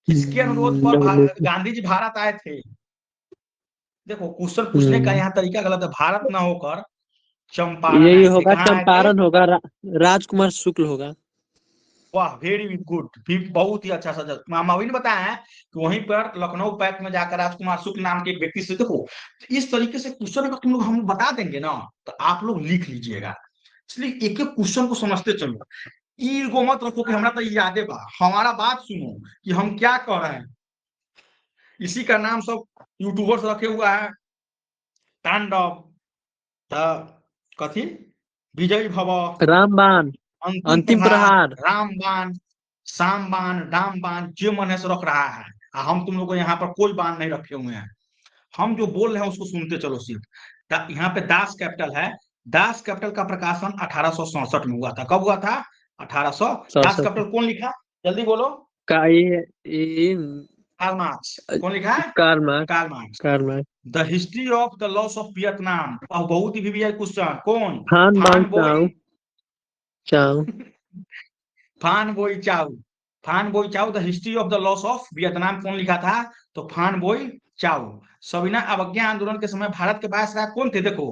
किसके अनुरोध पर हम्म, गांधी जी भारत आए थे? देखो क्वेश्चन पूछने का यहाँ तरीका गलत है। भारत ना होकर चंपारण यही आए थे। होगा, कहाँ आए थे? चंपारण होगा, राजकुमार शुक्ल होगा। वाह, वेरी गुड, बहुत ही अच्छा सजा। मामा ने बताया है कि वहीं पर लखनऊ पैक्ट में जाकर राजकुमार शुक्ल नाम के एक व्यक्ति से, देखो इस तरीके से क्वेश्चन अगर तुम लोग हम बता देंगे ना तो आप लोग लिख लीजिएगा। इसलिए एक एक क्वेश्चन को समझते चलो। ईगो मत रखो कि हमारा तो यादें बा। हमारा बात सुनो कि हम क्या कर रहे हैं। इसी का नाम सब यूट्यूबर्स रखे हुआ है। तांडव, कथी, विजय भव, रामबाण। अंतिम अंतिम प्रहार, प्रहार। रामबाण, सामबाण, दामबाण, जो मन है सो रख रहा है। हम तुम लोग को यहाँ पर कोई बाण नहीं रखे हुए हैं। हम जो बोल रहे हैं उसको सुनते चलो सिर्फ। यहाँ पे दास कैपिटल है। दास कैपिटल का प्रकाशन 1867 में हुआ था। कब हुआ था? 1800। दास 67 कैपिटल कौन लिखा? जल्दी बोलो। का ये कार्ल मार्क्स। कौन लिखा है? Karl Marx. Karl Marx. Karl Marx. The history of the loss of Vietnam, बहुत ही वीवीआई क्वेश्चन। कौन? फान बान फान बोई चाओ। चाओ। फान Boi Chau. Phan Boi Chau, the history of the loss of Vietnam कौन लिखा था? तो फान बोई चाउ। सविनय अवज्ञा आंदोलन के समय भारत के वायसराय कौन थे? देखो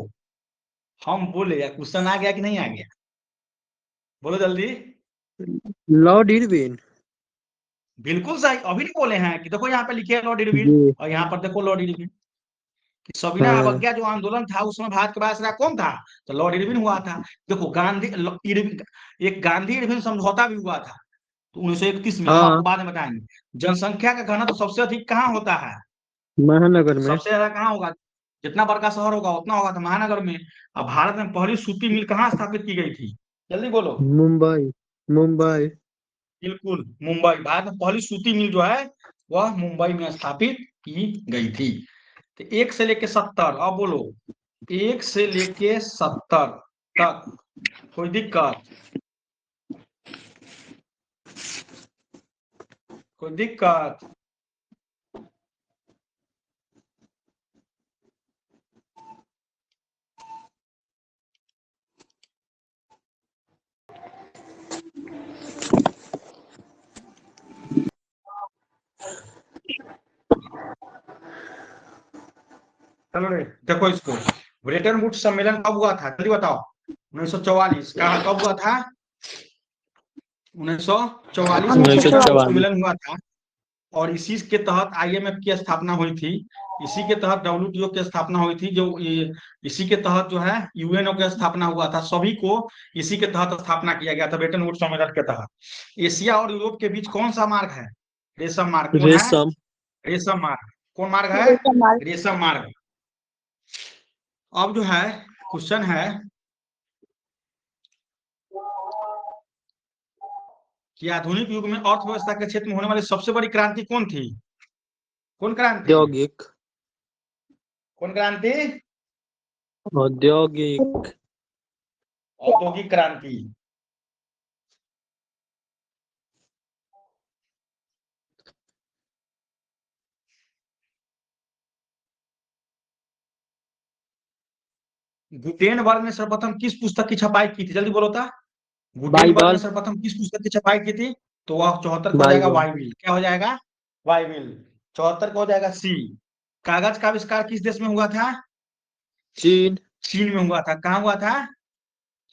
हम बोले, क्वेश्चन आ गया कि नहीं आ गया? बोलो जल्दी। Lord Irwin. बिल्कुल सही, अभी नहीं बोले हैं कि देखो यहाँ पे लिखे है लॉर्ड इरविन, जी। और यहाँ पर देखो लॉर्ड इरविन। कि सविनय हाँ। अवज्ञा जो आंदोलन था उसमें भारत के वायसराय कौन था? तो लॉर्ड इरविन हुआ था। देखो इरविन, एक गांधी इरविन समझौता भी हुआ था तो 1931 में। हम हाँ। आपको बाद में बताएंगे। जनसंख्या का घनत्व सबसे अधिक कहाँ होता है? महानगर में। सबसे ज्यादा कहाँ होगा? जितना बड़का शहर होगा उतना होगा तो महानगर में। अब भारत में पहली सूती मिल कहाँ स्थापित की गई थी? जल्दी बोलो। मुंबई। मुंबई। बिल्कुल मुंबई। भारत में पहली सूती मिल जो है वह मुंबई में स्थापित की गई थी। तो 1 से लेके 70, अब बोलो 1 से लेके 70 तक कोई दिक्कत? कोई दिक्कत? चलो रे, देखो इसको। ब्रेटन वुड्स सम्मेलन कब हुआ था? जल्दी बताओ। 1944 कहा कब हुआ था? 1944 में ब्रेटन वुड्स 1944। सम्मेलन हुआ था। और इसी के तहत IMF की स्थापना हुई थी। इसी के तहत WTO की स्थापना हुई थी। जो इसी के तहत जो है UNO की स्थापना हुआ था। सभी को इसी के तहत स्थापना किया गया था, ब्रेटन वुड्स सम्मेलन के तहत। एशिया और यूरोप के बीच कौन सा मार्ग है? रेशम मार्ग। कौन है? रेशम। रेशम मार्ग। कौन मार्ग है? रेशम मार्ग। अब जो है क्वेश्चन है कि आधुनिक युग में अर्थव्यवस्था के क्षेत्र में होने वाली सबसे बड़ी क्रांति कौन थी? कौन क्रांति? औद्योगिक। कौन क्रांति? औद्योगिक। औद्योगिक क्रांति। गुटेनबर्ग ने सर्वप्रथम किस पुस्तक की छपाई की थी? जल्दी बोलो था। गुटेनबर्ग ने बाइबल। सर्वप्रथम किस पुस्तक की छपाई की थी? तो वह 74 का हो जाएगा बाइबल। बाइबिल। क्या हो जाएगा? बाइबिल। 74 का हो जाएगा सी। कागज का आविष्कार किस देश में हुआ था? चीन। चीन में हुआ था। कहाँ हुआ था?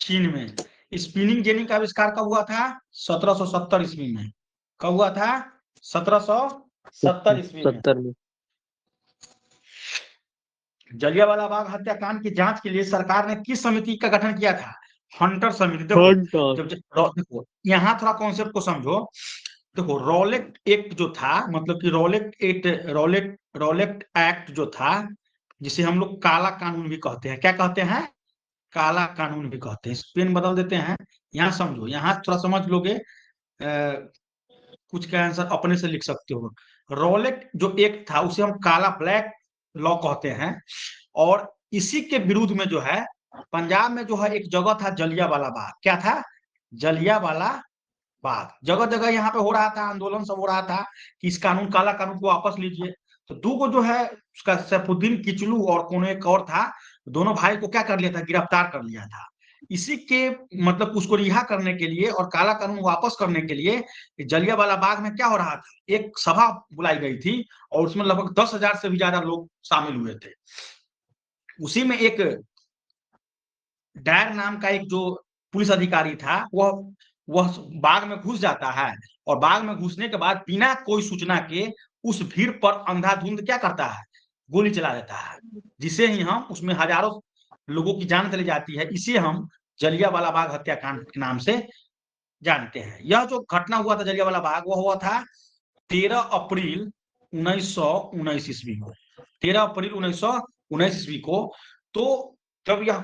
चीन में। स्पिनिंग जेनी का आविष्कार कब हुआ था? 1770 ईस्वी में। कब हुआ था? 1770 ईस्वी में। 70 में। जलियांवाला बाग हत्याकांड की जांच के लिए सरकार ने किस समिति का गठन किया था? हंटर समिति। देखो हंटर। देखो यहाँ थोड़ा कॉन्सेप्ट को समझो। देखो रॉलेट एक्ट जो था, मतलब कि रॉलेट एक्ट जो था, जिसे हम लोग काला कानून भी कहते हैं। क्या कहते हैं? काला कानून भी कहते हैं। पेन बदल देते हैं। यहाँ समझो, यहाँ थोड़ा समझ लोगे, कुछ का आंसर अपने से लिख सकते हो। रॉलेट जो एक्ट था उसे हम काला ब्लैक लॉ कहते हैं। और इसी के विरुद्ध में जो है पंजाब में जो है एक जगह था जलियांवाला बाग। क्या था? जलियांवाला बाग। जगह जगह यहाँ पे हो रहा था, आंदोलन सब हो रहा था कि इस कानून, काला कानून को वापस लीजिए। तो दो को जो है उसका सैफुद्दीन किचलू और कौन एक और था, दोनों भाई को क्या कर लिया था? गिरफ्तार कर लिया था। इसी के मतलब उसको रिहा करने के लिए और काला कानून वापस करने के लिए जलियांवाला बाग में क्या हो रहा था? एक सभा बुलाई गई थी और उसमें लगभग 10,000 से भी ज्यादा लोग शामिल हुए थे। उसी में एक डायर नाम का एक जो पुलिस अधिकारी था, वह बाग में घुस जाता है और बाग में घुसने के बाद बिना कोई सूचना के उस भीड़ पर अंधाधुंध क्या करता है? गोली चला देता है, जिसे ही हम उसमें हजारों लोगों की जान चली जाती है। इसे हम जलियांवाला बाग हत्याकांड के नाम से जानते हैं। यह जो घटना हुआ था जलियांवाला बाग, वह हुआ था 13 अप्रैल 1919 ईस्वी को। 13 अप्रैल 1919 ईस्वी को। तो जब यह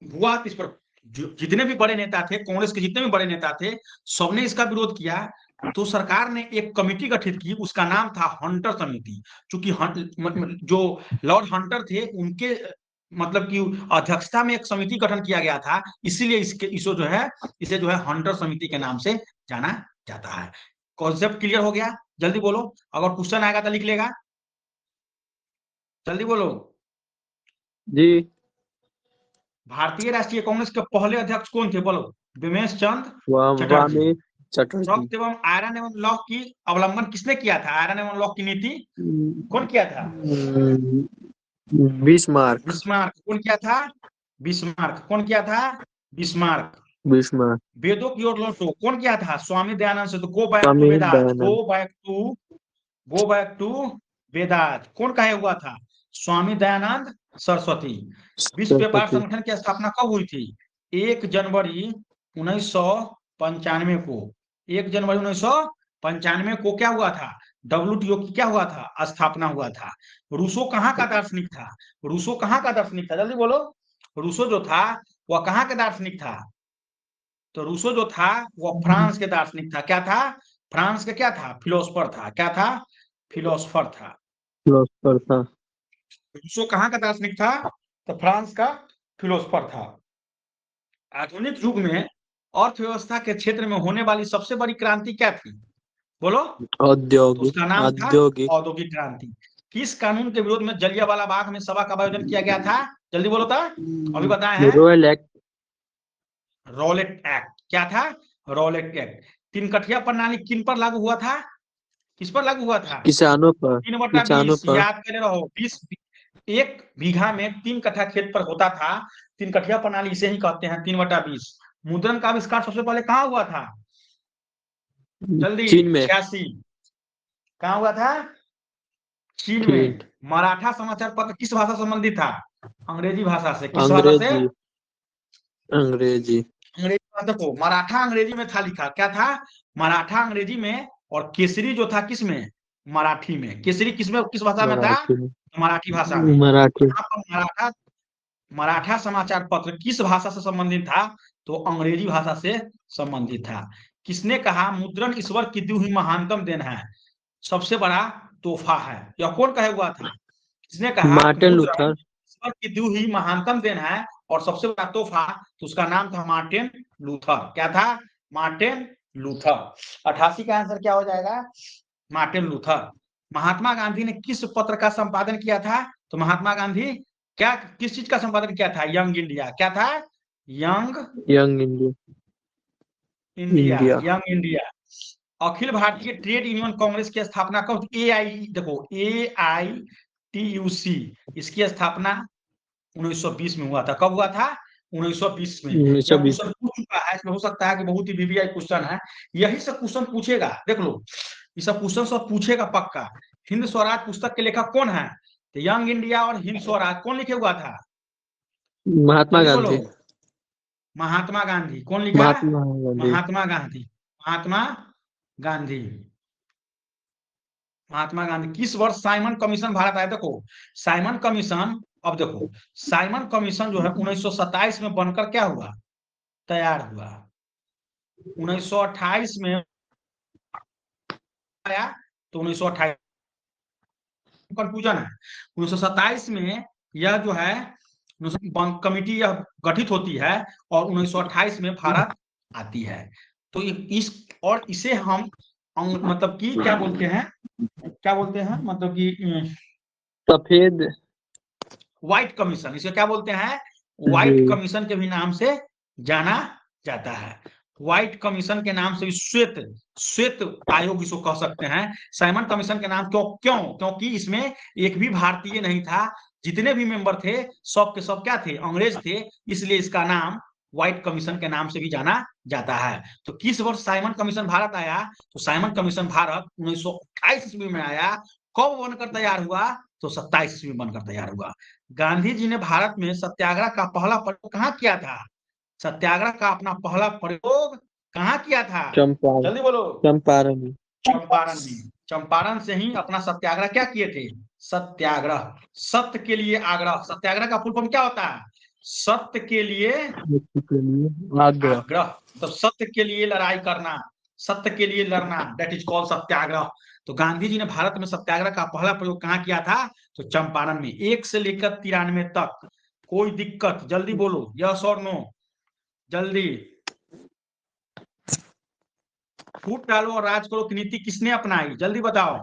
हुआ, इस पर जितने भी बड़े नेता थे, कांग्रेस के जितने भी बड़े नेता थे, सबने इसका विरोध किया। तो सरकार ने एक कमेटी गठित की, उसका नाम था हंटर समिति। चूंकि जो लॉर्ड हंटर थे उनके मतलब की अध्यक्षता में एक समिति गठन किया गया था, इसीलिए इसे जो है हंटर समिति के नाम से जाना जाता है। कॉन्सेप्ट क्लियर हो गया? जल्दी बोलो, अगर क्वेश्चन आएगा तो लिख लेगा। जल्दी बोलो। जी। भारतीय राष्ट्रीय कांग्रेस के पहले अध्यक्ष कौन थे? बोलो। बिमेश चंद्र चटर्जी। वामे चटर्जी। रक्त एवं आयरन एवं लौह की अवलंबन किसने किया था? आयरन एवं लौह की नीति कौन किया था? बिस्मार्क। बिस्मार्क। कौन किया था? बिस्मार्क। कौन किया था? बिस्मार्क। बिस्मार्क। वेदों की ओर लौटो कौन किया था? स्वामी दयानंद से। तो go back to Swami Vedant. Dayanand. Go back to Vedant कौन कहे हुआ था? स्वामी दयानंद सरस्वती। विश्व व्यापार सरस्वती। संगठन की स्थापना कब हुई थी? 1 जनवरी 1995 को। 1 जनवरी 1995 को क्या हुआ था? WTO की क्या हुआ था? स्थापना हुआ था। रूसो कहाँ का दार्शनिक था? रूसो कहाँ का दार्शनिक था? जल्दी बोलो। रूसो जो था वह कहाँ का दार्शनिक था? तो रूसो जो था वह फ्रांस के दार्शनिक था। क्या था? फ्रांस के क्या था? फिलोसफर था। क्या था? फिलोसफर था। फिलोसफर था। रूसो कहाँ का दार्शनिक था? तो फ्रांस का फिलोसफर था। आधुनिक युग में अर्थव्यवस्था के क्षेत्र में होने वाली सबसे बड़ी क्रांति क्या थी? बोलो। तो औद्योगिक। उसका नाम था औद्योगिक। औद्योगिक क्रांति। किस कानून के विरोध में जलियांवाला बाग में सभा का आयोजन किया गया था? जल्दी बोलो था। अभी बताए हैं। Royal act. Rowlatt act. क्या था? Rowlatt act. तीन कठिया प्रणाली किन पर लागू हुआ था? किस पर लागू हुआ था? किसानों पर। 3/20 याद करे रहो। 20 1 बीघा में 3 कट्ठा खेत पर होता था। 3 कठिया प्रणाली इसे ही कहते हैं 3/20। मुद्रण का आविष्कार सबसे पहले कहाँ हुआ था? जल्दी। चीन में। 86। कहाँ हुआ था? चीन चीन। में। मराठा समाचार पत्र किस भाषा से संबंधित था? अंग्रेजी भाषा से। किस भाषा से? अंग्रेजी। अंग्रेजी। अंग्रेजी भाषा। देखो मराठा अंग्रेजी में था लिखा। क्या था? मराठा अंग्रेजी में। और केसरी जो था किस में? मराठी में। केसरी किस में, किस भाषा में था? मराठी में। मराठी भाषा में। मराठी। यहाँ पर मराठा समाचार पत्र किस भाषा से संबंधित था? तो अंग्रेजी भाषा से संबंधित था। किसने कहा मुद्रण ईश्वर की दी हुई महानतम देन है, सबसे बड़ा तोहफा है? यह कौन कहे हुआ था? किसने कहा मार्टिन मुद्रण लूथर। ईश्वर की दी हुई महानतम देन है और सबसे बड़ा तोहफा? तो उसका नाम था मार्टिन लूथर। क्या था? Martin Luther. 88 का आंसर क्या हो जाएगा? Martin Luther. महात्मा गांधी ने किस पत्र का संपादन किया था? तो महात्मा गांधी क्या किस चीज का संपादन किया था? Young India. क्या था? Young Young India. India. India. Young India. अखिल भारतीय ट्रेड यूनियन कांग्रेस की स्थापना कब? देखो AITUC, इसकी स्थापना 1920 में हुआ था। कब हुआ था? 1920 में। यह 1920। क्वेश्चन पूछ चुका है, इसमें हो सकता है कि बहुत ही VVI क्वेश्चन है, यही सब क्वेश्चन पूछेगा। देख लो, ये सब क्वेश्चन सब पूछेगा पक्का। हिंद स्वराज पुस्तक के लेखक कौन है? तो यंग इंडिया और हिंद स्वराज कौन लिखे हुआ था? महात्मा जल्दी बोलो। गांधी। महात्मा गांधी। कौन लिखा? महात्मा गांधी। महात्मा गांधी। महात्मा गांधी। महात्मा गांधी। किस वर्ष साइमन कमीशन भारत आया? देखो, साइमन कमीशन, अब देखो, साइमन कमीशन जो है 1927 में बनकर क्या हुआ? तैयार हुआ। 1928 में आया, तो 1928 कंफ्यूजन है। 1927 में यह जो है कमिटी यह गठित होती है और 1928 में भारत आती है। तो इस और इसे हम मतलब कि क्या बोलते हैं, क्या बोलते हैं, मतलब कि सफेद। व्हाइट कमीशन, इसे क्या बोलते हैं? व्हाइट जी। कमीशन के भी नाम से जाना जाता है। व्हाइट कमीशन के नाम से भी श्वेत श्वेत आयोग इसको कह सकते हैं। साइमन कमीशन के नाम क्यों क्यों क्योंकि इसमें एक भी भारतीय नहीं था। जितने भी मेंबर थे सब के सब क्या थे? अंग्रेज थे। इसलिए इसका नाम व्हाइट कमीशन के नाम से भी जाना जाता है। तो किस वर्ष साइमन कमीशन भारत आया? तो साइमन कमीशन भारत 1928 ईस्वी में आया। कब बनकर तैयार हुआ? तो 27 ईस्वी में बनकर तैयार हुआ। गांधी जी ने भारत में सत्याग्रह का पहला प्रयोग कहाँ किया था? सत्याग्रह का अपना पहला प्रयोग कहाँ किया था? चंपारण। जल्दी बोलो। चंपारण। चंपारण में। चंपारण से ही अपना सत्याग्रह क्या किए थे? सत्याग्रह। सत्य के लिए आग्रह। सत्याग्रह का फुल फॉर्म क्या होता है? सत्य के लिए के लिए आग्रह। आग्रह। तो सत्य के लिए लड़ाई करना, सत्य के लिए लड़ना, दैट इज कॉल्ड सत्याग्रह। तो गांधी जी ने भारत में सत्याग्रह का पहला प्रयोग कहाँ किया था? तो चंपारण में। 1 से लेकर 93 तक। कोई दिक्कत? जल्दी बोलो, यस और नो, जल्दी। फूट डालो और राज करो की नीति किसने अपनाई? जल्दी बताओ।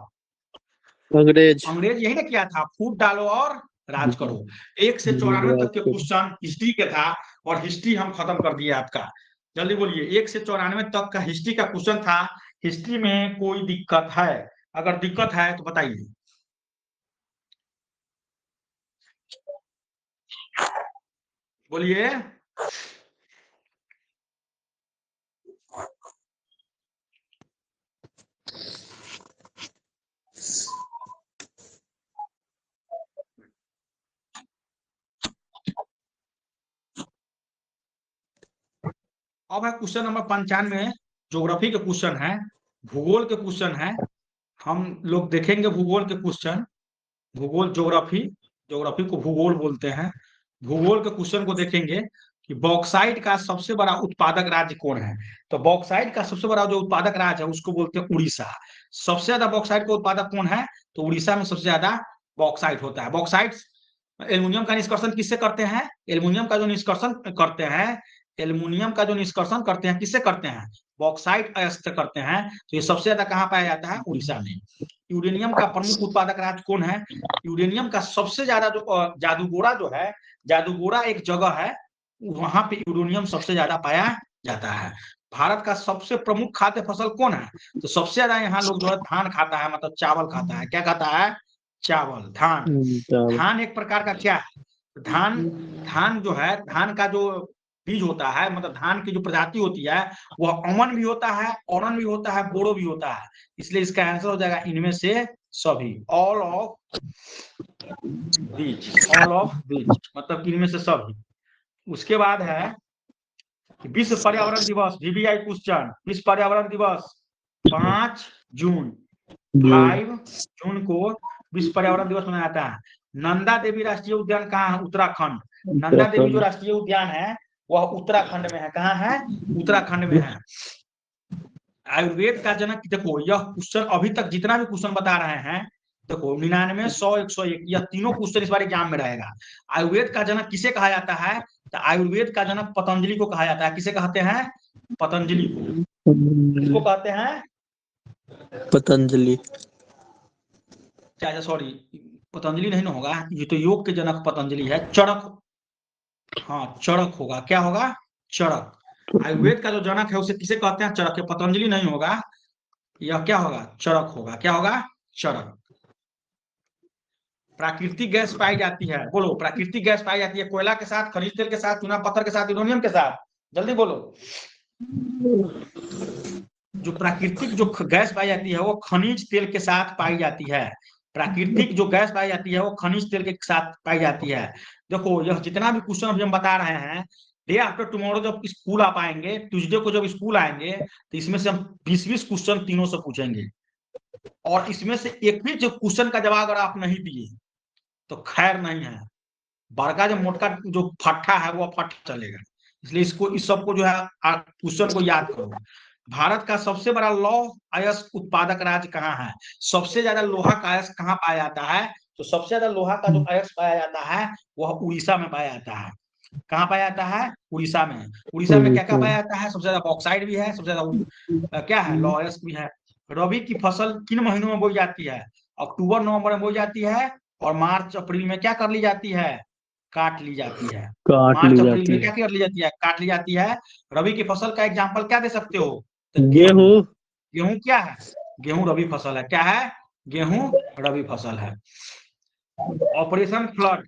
अंग्रेज। अंग्रेज यही ना किया था, फूट डालो और राज करो। 1 से 94 तक के क्वेश्चन हिस्ट्री के था और हिस्ट्री हम खत्म कर दिए आपका। जल्दी बोलिए, 1 से 94 तक का हिस्ट्री का क्वेश्चन था। हिस्ट्री में कोई दिक्कत है? अगर दिक्कत है तो बताइए। बोलिए। अब है क्वेश्चन नंबर 95। ज्योग्राफी के क्वेश्चन है, भूगोल के क्वेश्चन है। हम लोग देखेंगे भूगोल के क्वेश्चन। भूगोल, ज्योग्राफी, ज्योग्राफी को भूगोल बोलते हैं। भूगोल के क्वेश्चन को देखेंगे कि बॉक्साइट का सबसे बड़ा उत्पादक राज्य कौन है? तो बॉक्साइट का सबसे बड़ा जो उत्पादक राज्य है उसको बोलते हैं उड़ीसा। सबसे ज्यादा बॉक्साइट का उत्पादक कौन है? तो उड़ीसा में सबसे ज्यादा बॉक्साइट होता है। बॉक्साइट एल्युमिनियम का निष्कर्षण किससे करते हैं? एल्युमिनियम का जो निष्कर्षण करते हैं, एल्युमिनियम का जो निष्कर्षण करते हैं किससे करते हैं? बॉक्साइट अयस्क से करते हैं। तो ये सबसे ज्यादा कहाँ पाया जाता है? उड़ीसा में। यूरेनियम का प्रमुख उत्पादक राज्य कौन है? यूरेनियम का सबसे ज्यादा जो जादूगोड़ा जो है, जादूगोड़ा एक जगह है, वहां पे यूरेनियम सबसे ज्यादा पाया जाता है। भारत का सबसे प्रमुख खाद्य फसल कौन है? तो सबसे ज्यादा यहाँ लोग जो है धान खाता है, मतलब चावल खाता है। क्या खाता है? चावल, धान। धान एक प्रकार का क्या है? धान, धान जो है, धान का जो बीज होता है, मतलब धान की जो प्रजाति होती है, वह अमन भी होता है, औरन भी होता है, बोड़ो भी होता है। इसलिए इसका आंसर हो जाएगा इनमें से सभी, all of which. All of which मतलब इनमें से सभी। उसके बाद है विश्व पर्यावरण दिवस, VVI क्वेश्चन। विश्व पर्यावरण दिवस 5 जून, 5 जून को विश्व पर्यावरण दिवस मनाया जाता है। नंदा देवी राष्ट्रीय उद्यान कहाँ है? उत्तराखंड। नंदा देवी जो राष्ट्रीय उद्यान है वह उत्तराखंड में है। कहाँ है? उत्तराखंड में है। आयुर्वेद का जनक, देखो यह क्वेश्चन अभी तक जितना भी क्वेश्चन बता रहे हैं, देखो 99, 100, 101, यह तीनों क्वेश्चन इस बार एग्जाम में रहेगा। आयुर्वेद का जनक किसे कहा जाता है? तो आयुर्वेद का जनक पतंजलि को कहा जाता है। किसे कहते हैं? पतंजलि को। किसको कहते हैं? पतंजलि। सॉरी, पतंजलि नहीं ना होगा, ये तो योग के जनक पतंजलि है। चरक, हाँ चरक होगा, क्या होगा? चरक। आयुर्वेद का जो जनक है उसे किसे कहते हैं? चरक। ये पतंजलि नहीं होगा, यह क्या होगा? चरक होगा। क्या होगा? चरक। प्राकृतिक गैस पाई जाती है, बोलो प्राकृतिक गैस पाई जाती है कोयला के साथ, खनिज तेल के साथ, चूना पत्थर के साथ, यूरेनियम के साथ, जल्दी बोलो। जो प्राकृतिक जो गैस पाई जाती है वो खनिज तेल के साथ पाई जाती है। प्राकृतिक जो गैस पाई जाती है वो खनिज तेल के साथ पाई जाती है। देखो यह जितना भी क्वेश्चन अभी हम बता रहे हैं, डे आफ्टर टुमारो जब स्कूल आप आएंगे, ट्यूसडे को जब स्कूल आएंगे, तो इसमें से हम 20-20 क्वेश्चन तीनों से पूछेंगे, और इसमें से एक भी जो क्वेश्चन का जवाब अगर आप नहीं दिए तो खैर नहीं है, बड़का जो मोटका जो फट्टा है वो फट चलेगा। इसलिए इसको इस सबको जो है क्वेश्चन को याद करो। भारत का सबसे बड़ा लौह अयस्क उत्पादक राज्य कहाँ है? सबसे ज्यादा लोहा का अयस्क कहाँ पाया जाता है? तो सबसे ज्यादा लोहा का जो अयस्क पाया जाता है वह उड़ीसा में पाया जाता है। कहाँ पाया जाता है? उड़ीसा में। उड़ीसा में क्या क्या पाया जाता है? सबसे ज्यादा बॉक्साइट भी है, सबसे ज्यादा क्या है? लौह अयस्क भी है। रबी की फसल किन महीनों में बोई जाती है? अक्टूबर नवंबर में बोई जाती है, और मार्च अप्रैल में क्या कर ली जाती है? काट ली जाती है। काट ली मार्च अप्रैल जाती में है। क्या कर ली जाती है? काट ली जाती है। रबी की फसल का एग्जाम्पल क्या दे सकते हो? तो गेहूं। गेहूं। गेहूं क्या है? गेहूं रबी फसल है। क्या है? गेहूं रबी फसल है। Operation flood.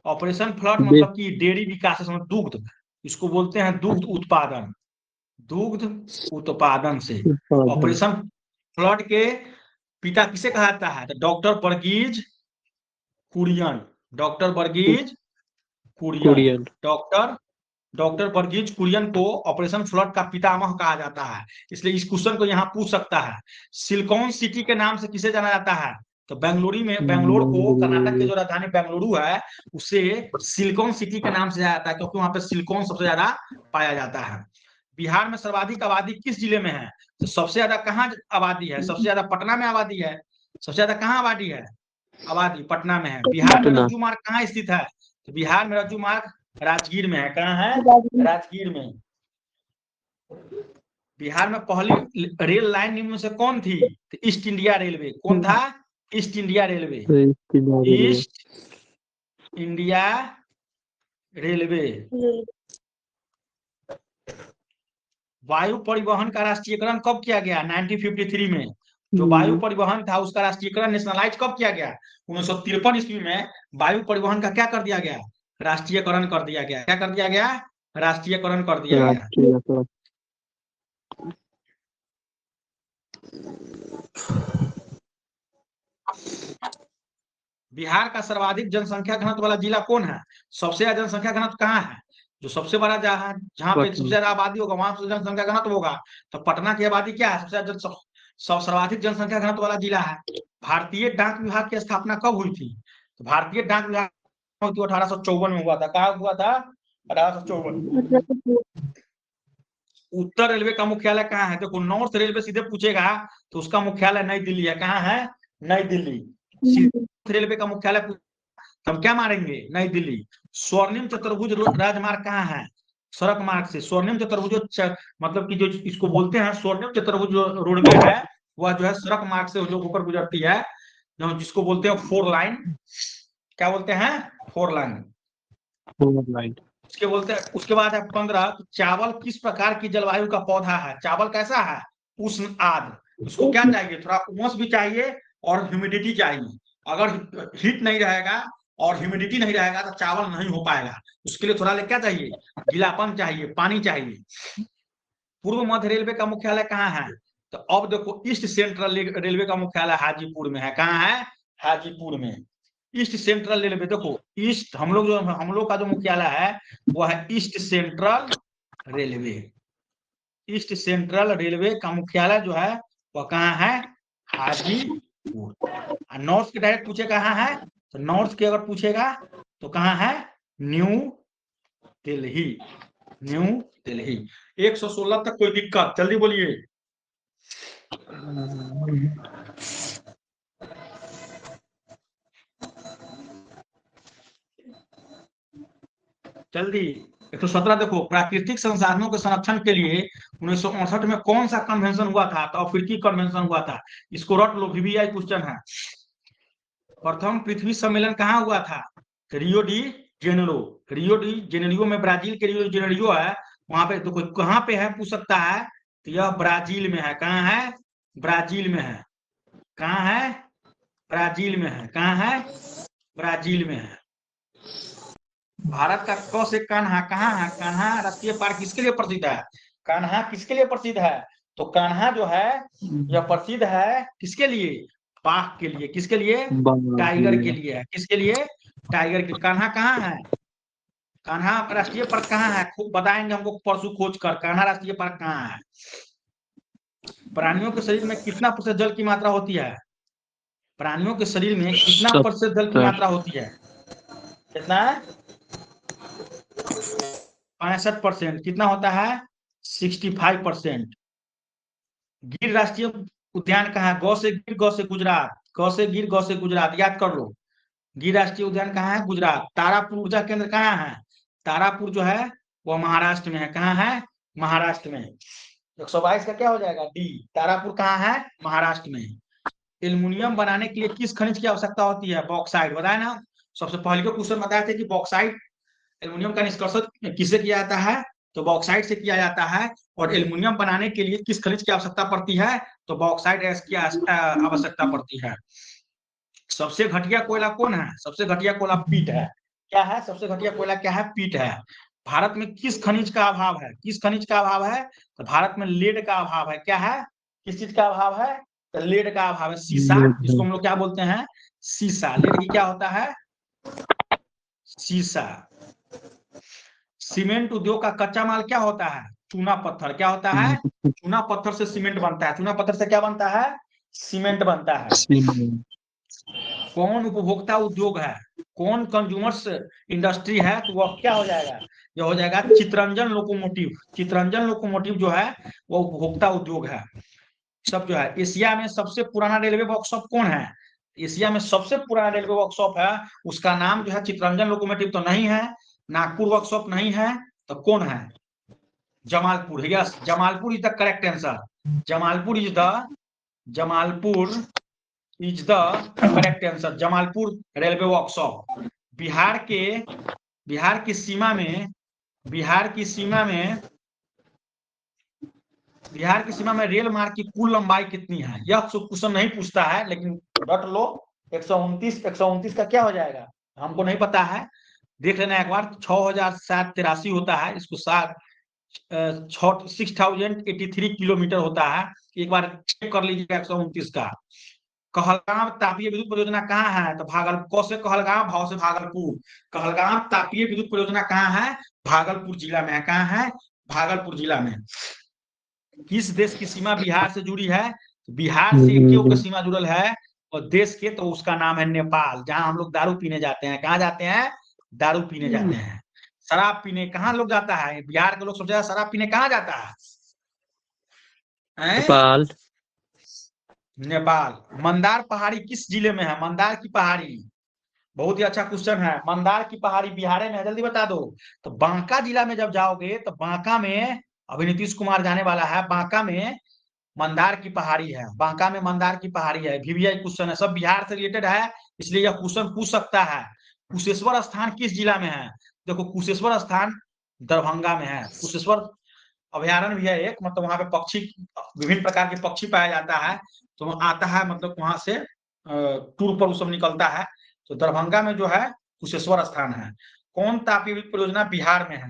ऑपरेशन फ्लड दे मतलब कि डेयरी विकास है, दुग्ध, इसको बोलते हैं दुग्ध उत्पादन। दुग्ध उत्पादन से उत्पादन। ऑपरेशन फ्लड के पिता किसे कहा जाता है? तो doctor Verghese Kurien. Doctor Verghese Kurien. Kurien. Doctor doctor Verghese Kurien को ऑपरेशन फ्लड का पितामह कहा जाता है। इसलिए इस क्वेश्चन को यहाँ पूछ सकता है। सिलिकॉन सिटी के नाम से किसे जाना जाता है? तो बेंगलुरु में, बेंगलोर को, कर्नाटक की जो राजधानी बेंगलुरु है उसे सिलिकॉन सिटी के नाम से जाना जाता है, क्योंकि वहां पे सिलिकॉन सबसे ज्यादा पाया जाता है। बिहार में सर्वाधिक आबादी किस जिले में है? तो सबसे ज्यादा कहाँ आबादी है? सबसे ज्यादा पटना में आबादी है। सबसे ज्यादा कहाँ आबादी है? आबादी पटना में है। बिहार में पटना। रज्जू मार्ग कहाँ स्थित है? तो बिहार में रज्जू मार्ग राजगीर में है। कहाँ है? राजगीर में। बिहार में पहली रेल लाइन निम्न में से कौन थी? तो ईस्ट इंडिया रेलवे। कौन था? East India railway. East India railway. वायु परिवहन का राष्ट्रीयकरण कब किया गया? 1953 में। जो वायु परिवहन था उसका राष्ट्रीयकरण, नेशनलाइज कब किया गया? 1953 ईस्वी में वायु परिवहन का क्या कर दिया गया? राष्ट्रीयकरण कर दिया गया। क्या कर दिया गया? राष्ट्रीयकरण कर दिया गया। राष्ट्रीय। बिहार का सर्वाधिक जनसंख्या घनत्व वाला जिला कौन है? सबसे ज्यादा जनसंख्या घनत्व कहाँ है? जो सबसे बड़ा जहाँ जहाँ पे सबसे ज्यादा आबादी होगा वहां से जनसंख्या घनत्व होगा। तो पटना की आबादी क्या है? सबसे ज्यादा सर्वाधिक जनसंख्या घनत्व वाला जिला है। भारतीय डाक विभाग की स्थापना कब हुई थी? तो भारतीय डाक विभाग 1854 में हुआ था। कहा हुआ था? 1854। उत्तर रेलवे का मुख्यालय कहाँ है? देखो नॉर्थ रेलवे सीधे पूछेगा तो उसका मुख्यालय नई दिल्ली है। कहाँ है? नई दिल्ली। रेलवे का मुख्यालय हम क्या मारेंगे? नई दिल्ली। स्वर्णिम चतुर्भुज राजमार्ग कहाँ है? सड़क मार्ग से। स्वर्णिम चतुर्भुज मतलब कि जो इसको बोलते हैं स्वर्णिम चतुर्भुज रोडवे है, वह जो है सड़क मार्ग से जो होकर गुजरती है, जो जिसको बोलते हैं 4 लाइन। क्या बोलते हैं? 4 लाइन। उसके बोलते हैं। उसके बाद है 15, चावल किस प्रकार की जलवायु का पौधा है? चावल कैसा है? उष्ण आर्द्र। उसको क्या चाहिए? थोड़ा उमस भी चाहिए और ह्यूमिडिटी चाहिए। अगर हीट नहीं रहेगा और ह्यूमिडिटी नहीं रहेगा तो चावल नहीं हो पाएगा। उसके लिए थोड़ा क्या चाहिए? गीलापन चाहिए, पानी चाहिए। पूर्व मध्य रेलवे का मुख्यालय कहाँ है? तो अब देखो ईस्ट सेंट्रल रेलवे का मुख्यालय हाजीपुर में है। कहाँ है? हाजीपुर में। ईस्ट सेंट्रल रेलवे, देखो ईस्ट हम लोग का जो मुख्यालय है वह है east central railway. East central railway का मुख्यालय जो है वह कहाँ है? हाजीपुर। नॉर्थ के डायरेक्ट पूछे कहाँ है? तो नॉर्थ के अगर पूछेगा तो कहाँ है? न्यू दिल्ली। न्यू दिल्ली। 116 तक कोई दिक्कत? जल्दी बोलिए। जल्दी। 117 देखो, प्राकृतिक संसाधनों के संरक्षण के लिए 1968 में कौन सा कन्वेंशन हुआ था? तो अफ्रीकी कन्वेंशन हुआ था। इसको रट लो, VVI क्वेश्चन है। प्रथम पृथ्वी सम्मेलन कहाँ हुआ था? Rio de Janeiro. Rio de Janeiro में, ब्राजील के रियो डी जेनेरियो है, वहां पे देखो कहाँ पे है पूछ सकता है, तो यह ब्राजील में है। कहाँ है? ब्राजील में है। कहाँ है? ब्राजील में है। कहाँ है? ब्राजील में है। भारत का क से कान्हा कहाँ है? कान्हा राष्ट्रीय पार्क किसके लिए प्रसिद्ध है? कान्हा किसके लिए प्रसिद्ध है? तो कान्हा जो है यह प्रसिद्ध है किसके लिए? बाघ के लिए। किसके लिए? टाइगर के लिए है। किसके लिए? टाइगर के। कान्हा कहाँ है? कान्हा राष्ट्रीय पार्क कहाँ है? खूब बताएंगे हमको परसों खोज कर, कान्हा राष्ट्रीय पार्क कहाँ है। प्राणियों के शरीर में कितना प्रतिशत जल की मात्रा होती है? प्राणियों के शरीर में कितना प्रतिशत जल की मात्रा होती है? कितना? 65%। कितना होता है? 65%। गिर राष्ट्रीय उद्यान कहाँ है? गौ से गिर, गौ से गुजरात। गौ से गिर, गौ से गुजरात, याद कर लो। गिर राष्ट्रीय उद्यान कहाँ है? गुजरात। तारापुर ऊर्जा केंद्र कहाँ है? तारापुर जो है वो महाराष्ट्र में है। कहाँ है? महाराष्ट्र में। 122 का क्या हो जाएगा? डी। तारापुर कहाँ है? महाराष्ट्र में। एल्युमिनियम बनाने के लिए किस खनिज की आवश्यकता होती है? बॉक्साइट। बताया ना, सबसे पहले के क्वेश्चन बताए थे कि बॉक्साइट, एल्युमिनियम का निष्कर्षण किससे किया जाता है? तो बॉक्साइट से किया जाता है। और एल्युमिनियम बनाने के लिए किस खनिज की आवश्यकता पड़ती है? तो बॉक्साइट की आवश्यकता पड़ती है। सबसे घटिया कोयला कौन है? सबसे घटिया कोयला पीट है। क्या है? सबसे घटिया कोयला क्या है? पीट है। भारत में किस खनिज का अभाव है? किस खनिज का अभाव है? तो भारत में लेड का अभाव है। क्या है? किस चीज का अभाव है? तो लेड का अभाव है। सीसा, जिसको हम लोग क्या बोलते हैं? सीसा। लेड की क्या होता है? सीसा। सीमेंट उद्योग का कच्चा माल क्या होता है? चूना पत्थर। क्या होता है? चूना पत्थर से सीमेंट बनता है। चूना पत्थर से क्या बनता है? सीमेंट बनता है। कौन उपभोक्ता उद्योग है? कौन कंज्यूमर्स इंडस्ट्री है? तो वह क्या हो जाएगा? यह हो जाएगा चितरंजन लोकोमोटिव। चितरंजन लोकोमोटिव जो है वह उपभोक्ता उद्योग है। सब जो है। एशिया में सबसे पुराना रेलवे वर्कशॉप कौन है? एशिया में सबसे पुराना रेलवे वर्कशॉप है, उसका नाम जो है चितरंजन लोकोमोटिव तो नहीं है, नागपुर वर्कशॉप नहीं है, तो कौन है? Jamalpur. Yes, Jamalpur is the correct answer. Jamalpur is the, Jamalpur is the correct answer. Jamalpur railway workshop. Bihar के, बिहार की सीमा में, बिहार की सीमा में, बिहार की सीमा में रेल मार्ग की कुल लंबाई कितनी है? यह क्वेश्चन नहीं पूछता है, लेकिन रट लो। 129, 129 का क्या हो जाएगा? हमको नहीं पता है, देख लेना एक बार। 6083 होता है, इसको 6083 किलोमीटर होता है। एक बार चेक कर लीजिएगा 129 का। कहलगांव तापीय विद्युत परियोजना कहाँ है? तो भागलपुर से कहलगांव, भाव से भागलपुर। कहलगांव तापीय विद्युत परियोजना कहाँ है? भागलपुर जिला में है। कहाँ है? भागलपुर जिला में। किस देश की सीमा बिहार से जुड़ी है? बिहार से क्यों की सीमा जुड़ल है और देश के, तो उसका नाम है नेपाल, जहां हम लोग दारू पीने जाते हैं। कहाँ जाते हैं? दारू पीने जाते हैं। शराब पीने कहाँ लोग जाता है? बिहार के लोग सबसे ज्यादा शराब पीने कहाँ जाता है? नेपाल। नेपाल। मंदार पहाड़ी किस जिले में है? मंदार की पहाड़ी, बहुत ही अच्छा क्वेश्चन है। मंदार की पहाड़ी बिहार में है, जल्दी बता दो। तो बांका जिला में जब जाओगे तो बांका में, अभी नीतीश कुमार जाने वाला है, बांका में मंदार की पहाड़ी है। बांका में मंदार की पहाड़ी है। VVI क्वेश्चन है, सब बिहार से रिलेटेड है, इसलिए यह क्वेश्चन पूछ सकता है। कुशेश्वर स्थान किस जिला में है? देखो कुशेश्वर स्थान दरभंगा में है। कुशेश्वर अभयारण्य भी है एक, मतलब वहां पे पक्षी, विभिन्न प्रकार के पक्षी पाया जाता है, तो वहाँ आता है, मतलब वहां से टूर पर सब निकलता है। तो दरभंगा में जो है कुशेश्वर स्थान है। कौन तापीय विद्युत परियोजना बिहार में है?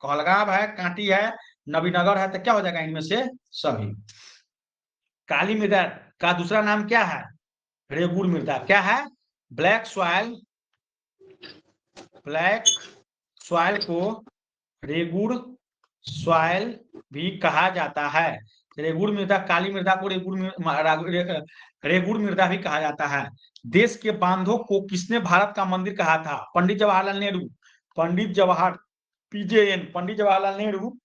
कहलगांव है, कांटी है, नबीनगर है, तो क्या हो जाएगा इनमें से? सभी। काली मृदा का दूसरा नाम क्या है? रेगुड़ मृदा। क्या है? Black soil. ब्लैक सॉइल को रेगुड़ सॉइल भी कहा जाता है। रेगुड़ मृदा, काली मृदा को रेगुड़ मृदा भी कहा जाता है। देश के बांधों को किसने भारत का मंदिर कहा था? पंडित जवाहरलाल नेहरू। पंडित जवाहर, PJN, पंडित जवाहरलाल नेहरू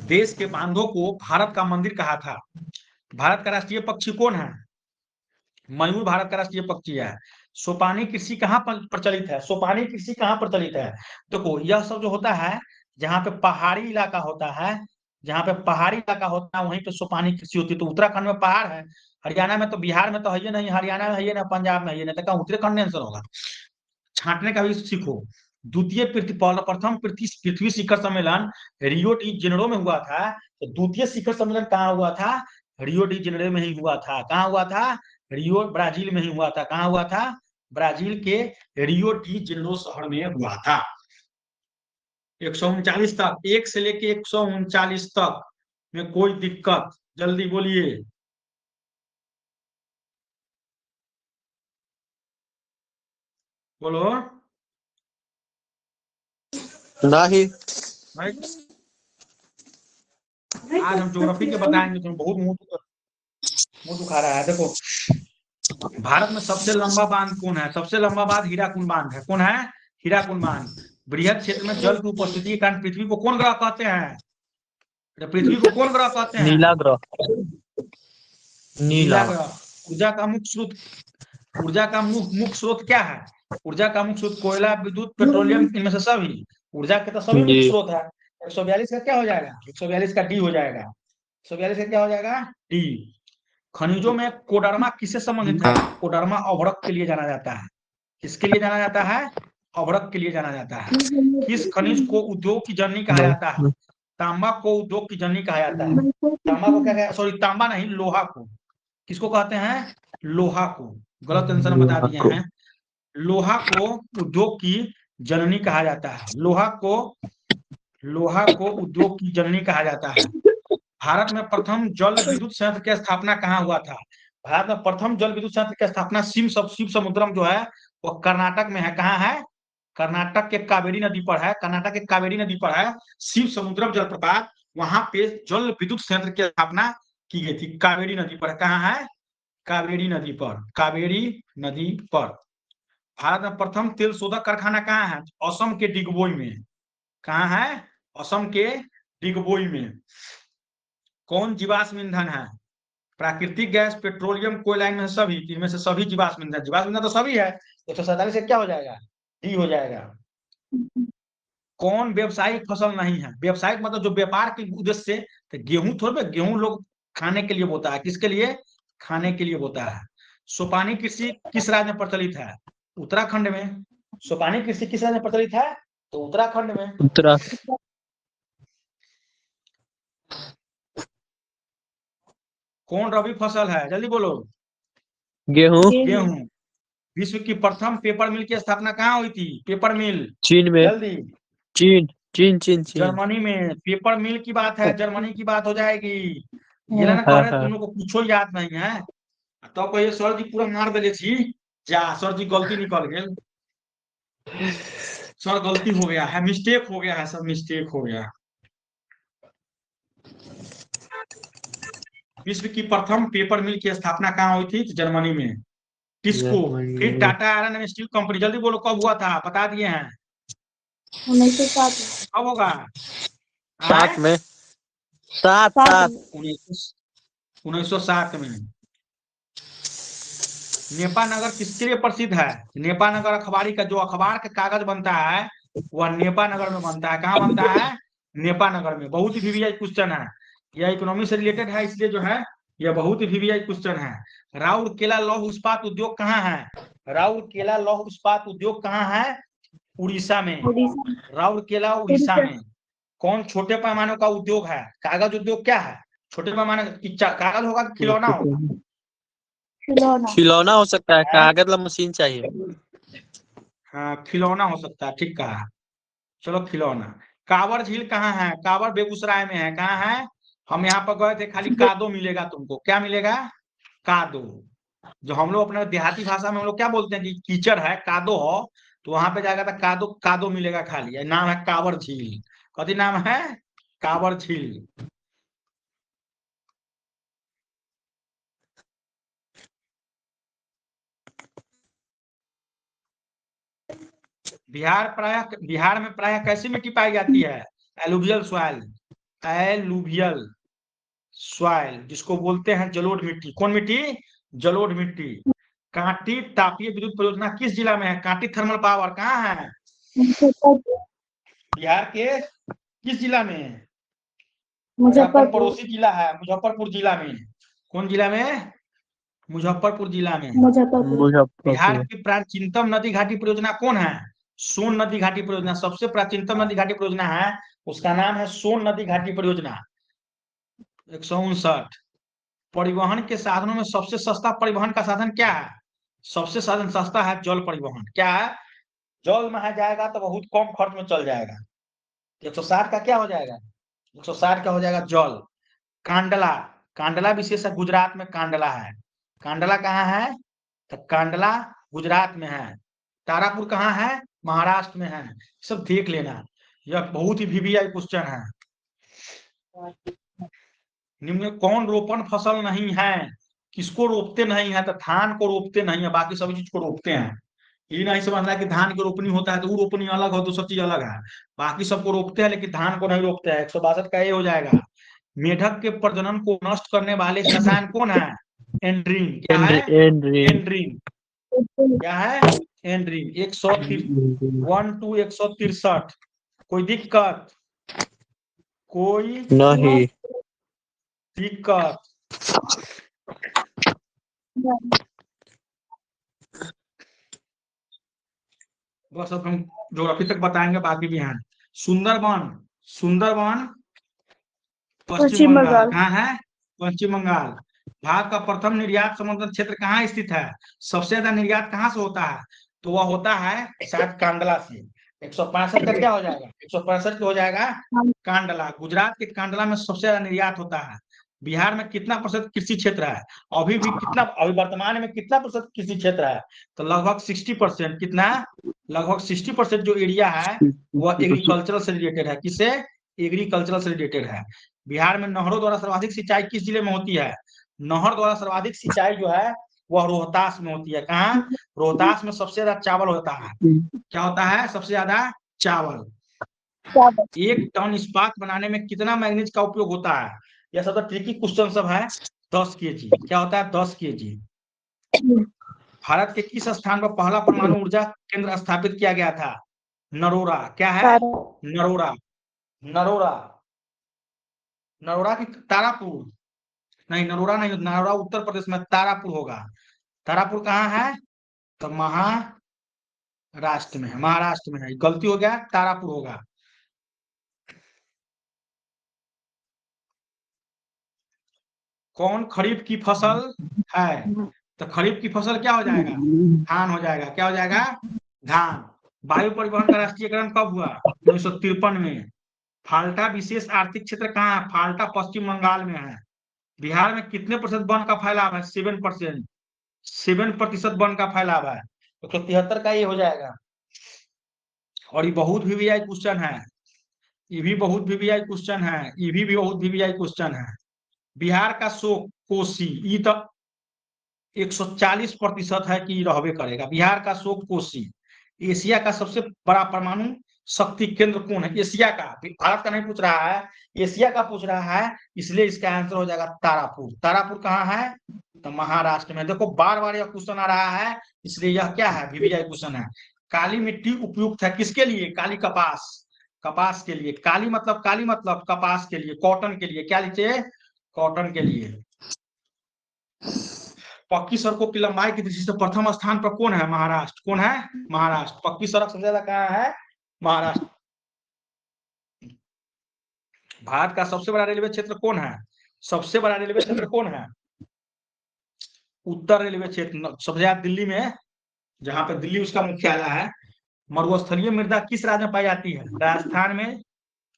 देश के बांधों को भारत का मंदिर कहा था। भारत का राष्ट्रीय पक्षी कौन है? मयूर भारत का राष्ट्रीय पक्षी है। सोपानी कृषि कहाँ प्रचलित है? सोपानी कृषि कहाँ प्रचलित है? देखो यह सब जो होता है, जहाँ पे पहाड़ी इलाका होता है, जहाँ पे पहाड़ी इलाका होता है वहीं पे सोपानी कृषि होती है। तो उत्तराखंड में पहाड़ है, हरियाणा में तो, बिहार में तो है ही नहीं, हरियाणा में है ही नहीं, पंजाब में है ही नहीं, तो कहाँ उत्तराखंड में आंसर होगा। छांटने का भी सीखो। द्वितीय प्रथम पृथ्वी शिखर सम्मेलन रियो डी जेनेरो में हुआ था, तो द्वितीय शिखर सम्मेलन कहाँ हुआ था? रियो डी जेनेरो में ही हुआ था। कहाँ हुआ था? रियो, ब्राजील में ही हुआ था। कहाँ हुआ था? ब्राजील के रियो डी जेनेरो शहर में हुआ था। 139 तक, 1 से लेके 139 तक में कोई दिक्कत? जल्दी बोलिए। बोलो नहीं। भाई। आज हम ज्योग्राफी के बताएंगे, तो बहुत मुंह दुखा रहा है। देखो, भारत में सबसे लंबा बांध कौन है? सबसे लंबा बांध हीराकुंड बांध है। कौन है? हीराकुंड बांध। बृहद क्षेत्र में जल की उपस्थिति के कारण पृथ्वी को कौन ग्रह कहते हैं? तो पृथ्वी को कौन ग्रह कहते हैं? नीला ग्रह। नीला। नीला ग्रह। ऊर्जा का मुख्य स्रोत, ऊर्जा का मुख्य स्रोत क्या है? ऊर्जा का मुख्य स्रोत कोयला, विद्युत, पेट्रोलियम, इनमें से सभी। ऊर्जा के तो सभी मुख्य जी। स्रोत है। 142 का क्या हो जाएगा? 142 का डी हो जाएगा। 142 का क्या हो जाएगा? डी। खनिजों में कोडरमा किससे संबंधित है? कोडरमा अभ्रक के लिए जाना जाता है। किसके लिए जाना जाता है? अभ्रक के लिए जाना जाता है। किस खनिज को उद्योग की जननी कहा जाता है? तांबा को उद्योग की जननी कहा जाता है। तांबा को क्या, सॉरी तांबा नहीं, लोहा को। किसको कहते हैं? लोहा को। गलत आंसर बता दिए हैं। लोहा को उद्योग की जननी कहा जाता है। लोहा को उद्योग की जननी कहा जाता है। भारत में प्रथम जल विद्युत संयंत्र की स्थापना कहाँ हुआ था? भारत में प्रथम जल विद्युत संयंत्र की स्थापना शिव समुद्रम जो है वो कर्नाटक में है। कहाँ है? कर्नाटक के कावेरी नदी पर है। कर्नाटक के कावेरी नदी पर है शिव समुद्रम जलप्रपात। वहां पे जल विद्युत संयंत्र की स्थापना की गई थी, कावेरी नदी पर। कहाँ है? कावेरी नदी पर। कावेरी नदी पर। भारत में प्रथम तेल शोधक कारखाना कहाँ है? असम के डिगबोई में। कहाँ है? असम के डिगबोई में। कौन जीवाश्म ईंधन है? प्राकृतिक गैस, पेट्रोलियम, कोयला, इनमें से सभी। इनमें से सभी जीवाश्म ईंधन। जीवाश्म ईंधन तो सभी है। 147 से क्या हो जाएगा? डी हो जाएगा। कौन व्यवसायिक फसल नहीं है? व्यवसायिक मतलब जो व्यापार के उद्देश्य से, तो गेहूं थोड़े, गेहूं लोग खाने के लिए बोता है। किसके लिए? खाने के लिए बोता है। सोपानी कृषि किस राज्य में प्रचलित है? उत्तराखंड में। सोपानी कृषि किस राज्य में प्रचलित है? तो उत्तराखंड में। उत्तराखंड। कौन रबी फसल है? जल्दी बोलो। गेहूं। गेहूं। विश्व की प्रथम पेपर मिल की स्थापना कहाँ हुई थी? पेपर मिल। चीन में। जल्दी। चीन चीन चीन चीन। जर्मनी में। पेपर मिल की बात है, जर्मनी की बात हो जाएगी। ये ना कह हाँ रहे तुम हाँ। लोग को कुछ याद नहीं है, तो कहिए सर जी पूरा मार देले छी। जा सर जी गलती निकल गए, सर गलती हो गया है, मिस्टेक हो गया है, सब मिस्टेक हो गया। विश्व की प्रथम पेपर मिल की स्थापना कहाँ हुई थी? तो जर्मनी में। टिस्को। जर्मनी फिर में। Tata iron and steel company. जल्दी बोलो कब हुआ था? बता दिए हैं। 1907 कब होगा? 7 में। 7 7। 1907 में। नेपा नगर किसके लिए प्रसिद्ध है? नेपा नगर अखबारी का, जो अखबार का कागज बनता है वह नेपा नगर में बनता है। कहाँ बनता है? नेपा नगर में। बहुत ही वीवीआई क्वेश्चन है, यह इकोनॉमी से रिलेटेड है, इसलिए जो है यह बहुत ही वीवीआई क्वेश्चन है। राउरकेला लौह इस्पात उद्योग कहाँ है? राउरकेला लौह इस्पात उद्योग कहाँ है? उड़ीसा में। उड़ीसा। राउरकेला उड़ीसा में। कौन छोटे पैमाने का उद्योग है? कागज उद्योग क्या है? छोटे पैमाने कागज होगा कि खिलौना होगा? खिलौना। खिलौना हो सकता है, कागज वाला मशीन चाहिए। हाँ खिलौना हो सकता है, ठीक कहा। चलो खिलौना। कांवर झील कहाँ है? कांवर बेगूसराय में है। कहाँ है? हम यहाँ पर गए थे, खाली कादो मिलेगा तुमको। क्या मिलेगा? कादो। जो हम लोग अपने देहाती भाषा में हम लोग क्या बोलते हैं कि कीचड़ है, कादो हो, तो वहां पे जाएगा तो कादो कादो मिलेगा खाली। ये नाम है कांवर झील। कथी नाम है? कांवर झील। बिहार में प्रायः कैसी मिट्टी पाई जाती है? Alluvial soil. एलुवियल सॉइल, जिसको बोलते हैं जलोढ़ मिट्टी। कौन मिट्टी? जलोढ़ मिट्टी। कांटी तापीय विद्युत परियोजना किस जिला में है? कांटी थर्मल पावर कहाँ है? बिहार के किस जिला में है? या अपन मुजफ्फरपुर। पड़ोसी जिला है मुजफ्फरपुर जिला में। कौन जिला में? मुजफ्फरपुर जिला में। मुजफ्फरपुर। बिहार मुजफ्फरपुर। की प्राचीनतम नदी घाटी परियोजना कौन है? सोन नदी घाटी परियोजना सबसे प्राचीनतम नदी घाटी परियोजना है। उसका नाम है सोन नदी घाटी परियोजना। 159। परिवहन के साधनों में सबसे सस्ता परिवहन का साधन क्या है? सबसे साधन सस्ता है जल परिवहन। क्या है? जल में है जाएगा तो बहुत कम खर्च में चल जाएगा। 160 का क्या हो जाएगा? 160 का हो जाएगा जल। कांडला। कांडला विशेष है गुजरात में कांडला है। कांडला कहाँ है? तो कांडला गुजरात में है। तारापुर कहाँ है? महाराष्ट्र में है। सब देख लेना, यह बहुत ही वीवीआई क्वेश्चन है। निम्न कौन रोपण फसल नहीं है? किसको रोपते नहीं है? तो धान को रोपते नहीं है, बाकी सभी चीज को रोपते हैं। ये नहीं समझना कि धान की रोपनी होता है तो वो रोपनी अलग हो, दूसरी चीज अलग है। बाकी सबको रोपते हैं लेकिन धान को नहीं रोपते हैं। 162 का ये हो जाएगा। मेढक के प्रजनन को नष्ट करने वाले रसायन कौन है? एंड्रीन। क्या है? एंड्रीन। एंड्रीन। क्या है? एंड्रीन। 163। कोई दिक्कत? कोई नहीं। दिक्कत? बस अब हम ज्योग्राफी तक बताएंगे, बाकी भी हैं। सुंदरबन। सुंदरबन पश्चिम पश्चिम बंगाल। बंगाल। कहाँ है? पश्चिम बंगाल। भारत का प्रथम निर्यात समुद्र क्षेत्र कहाँ स्थित है? सबसे ज्यादा निर्यात कहाँ से होता है? तो वह होता है शायद कांडला से। 165 का क्या हो जाएगा? 165 का हो जाएगा कांडला। गुजरात के कांडला में सबसे ज्यादा निर्यात होता है। बिहार में कितना प्रतिशत कृषि क्षेत्र है? अभी भी कितना, अभी वर्तमान में कितना प्रतिशत कृषि क्षेत्र है? तो लगभग 60%। कितना? लगभग 60% जो एरिया है वह एग्रीकल्चरल से रिलेटेड है। किससे? एग्रीकल्चरल से रिलेटेड है। बिहार में नहरों द्वारा सर्वाधिक सिंचाई किस जिले में होती है? नहर द्वारा सर्वाधिक सिंचाई जो है वह रोहतास में होती है। कहाँ? रोहतास में सबसे ज्यादा चावल होता है। क्या होता है सबसे ज्यादा? चावल। 1 टन इस्पात बनाने में कितना मैग्नीज का उपयोग होता है? यह सब ट्रिकी क्वेश्चन सब है। 10 केजी। क्या होता है? 10 केजी। भारत के किस स्थान पर पहला परमाणु ऊर्जा केंद्र स्थापित किया गया था? नरोरा। क्या है? नरोरा। नरोरा। नरोरा की तारापुर? नहीं, नरोरा नहीं, नरोरा उत्तर प्रदेश में, तारापुर होगा। तारापुर कहाँ है? तो महाराष्ट्र में है। महाराष्ट्र में है, गलती हो गया, तारापुर होगा। कौन खरीफ की फसल है? तो खरीफ की फसल क्या हो जाएगा? धान हो जाएगा। क्या हो जाएगा? धान। वायु परिवहन का राष्ट्रीयकरण कब हुआ? 1953 में। फाल्टा विशेष आर्थिक क्षेत्र कहाँ है? फाल्टा पश्चिम बंगाल में है। बिहार में कितने प्रतिशत वन का फैलाव है? 7%। 7% वन का फैलाव है। तो 73 का ये हो जाएगा। और ये बहुत वीवीआई क्वेश्चन है। ये भी बहुत वीवीआई क्वेश्चन है। ये भी बहुत वीवीआई क्वेश्चन है। बिहार का शोक कोसी, ये तो 140% है कि रहबे करेगा। बिहार का शोक कोसी। एशिया का सबसे बड़ा परमाणु शक्ति केंद्र कौन है? एशिया का, भारत का नहीं पूछ रहा है, एशिया का पूछ रहा है, इसलिए इसका आंसर हो जाएगा तारापुर। तारापुर कहाँ है? तो महाराष्ट्र में। देखो बार बार यह क्वेश्चन आ रहा है, इसलिए यह क्या है? वीवीआई क्वेश्चन है। काली मिट्टी उपयुक्त है किसके लिए? काली कपास। कपास के लिए। काली मतलब कपास के लिए, कॉटन के लिए। क्या लीजिए? कॉटन के लिए। पक्की सड़कों की लंबाई की दृष्टि से प्रथम स्थान पर कौन है? महाराष्ट्र। कौन है? महाराष्ट्र। पक्की सड़क सबसे ज्यादा कहाँ है? महाराष्ट्र। भारत का सबसे बड़ा रेलवे क्षेत्र कौन है? सबसे बड़ा रेलवे क्षेत्र कौन है? उत्तर रेलवे क्षेत्र। सबसे ज्यादा दिल्ली में, जहां पे दिल्ली उसका मुख्यालय है। मरुस्थलीय मृदा किस राज्य में पाई जाती है? राजस्थान में।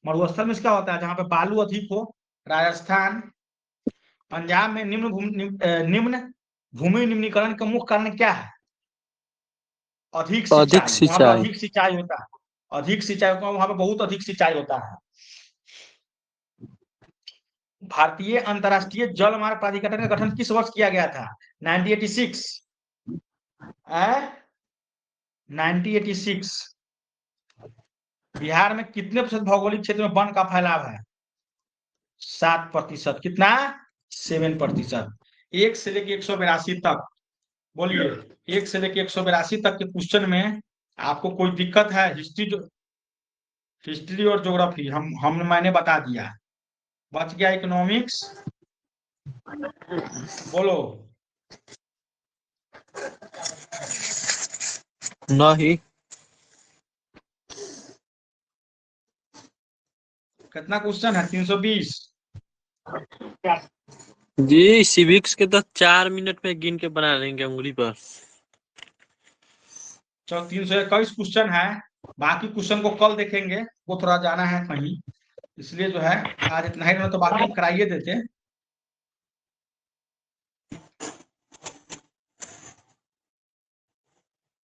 मरुस्थल में इसका होता है जहां पे बालू अधिक हो। राजस्थान। पंजाब में निम्न भूमि निम्नीकरण का मुख्य कारण क्या है? अधिक अधिक सिंचाई। वहां पे सिंचाई। अधिक सिंचाई होता है। अधिक सिंचाई होता है वहां पे, बहुत अधिक सिंचाई होता है। भारतीय अंतर्राष्ट्रीय जल मार्ग प्राधिकरण का गठन किस वर्ष किया गया था? 1986। 1986। बिहार में कितने प्रतिशत भौगोलिक क्षेत्र में वन का फैलाव है? 7%। कितना? 7%। 1 से लेकर 182 तक। बोलिए, 1 से लेकर 182 तक के क्वेश्चन में आपको कोई दिक्कत है? हिस्ट्री और ज्योग्राफी मैंने बता दिया। बच गया इकोनॉमिक्स। बोलो। नहीं। कितना क्वेश्चन है? 320। जी सिविक्स के तो 4 मिनट में गिन के बना लेंगे उंगली पर। चलो 321 क्वेश्चन है। बाकी क्वेश्चन को कल देखेंगे, वो थोड़ा जाना है कहीं, इसलिए जो है आज इतना ही, तो बाकी हम कराइए देते।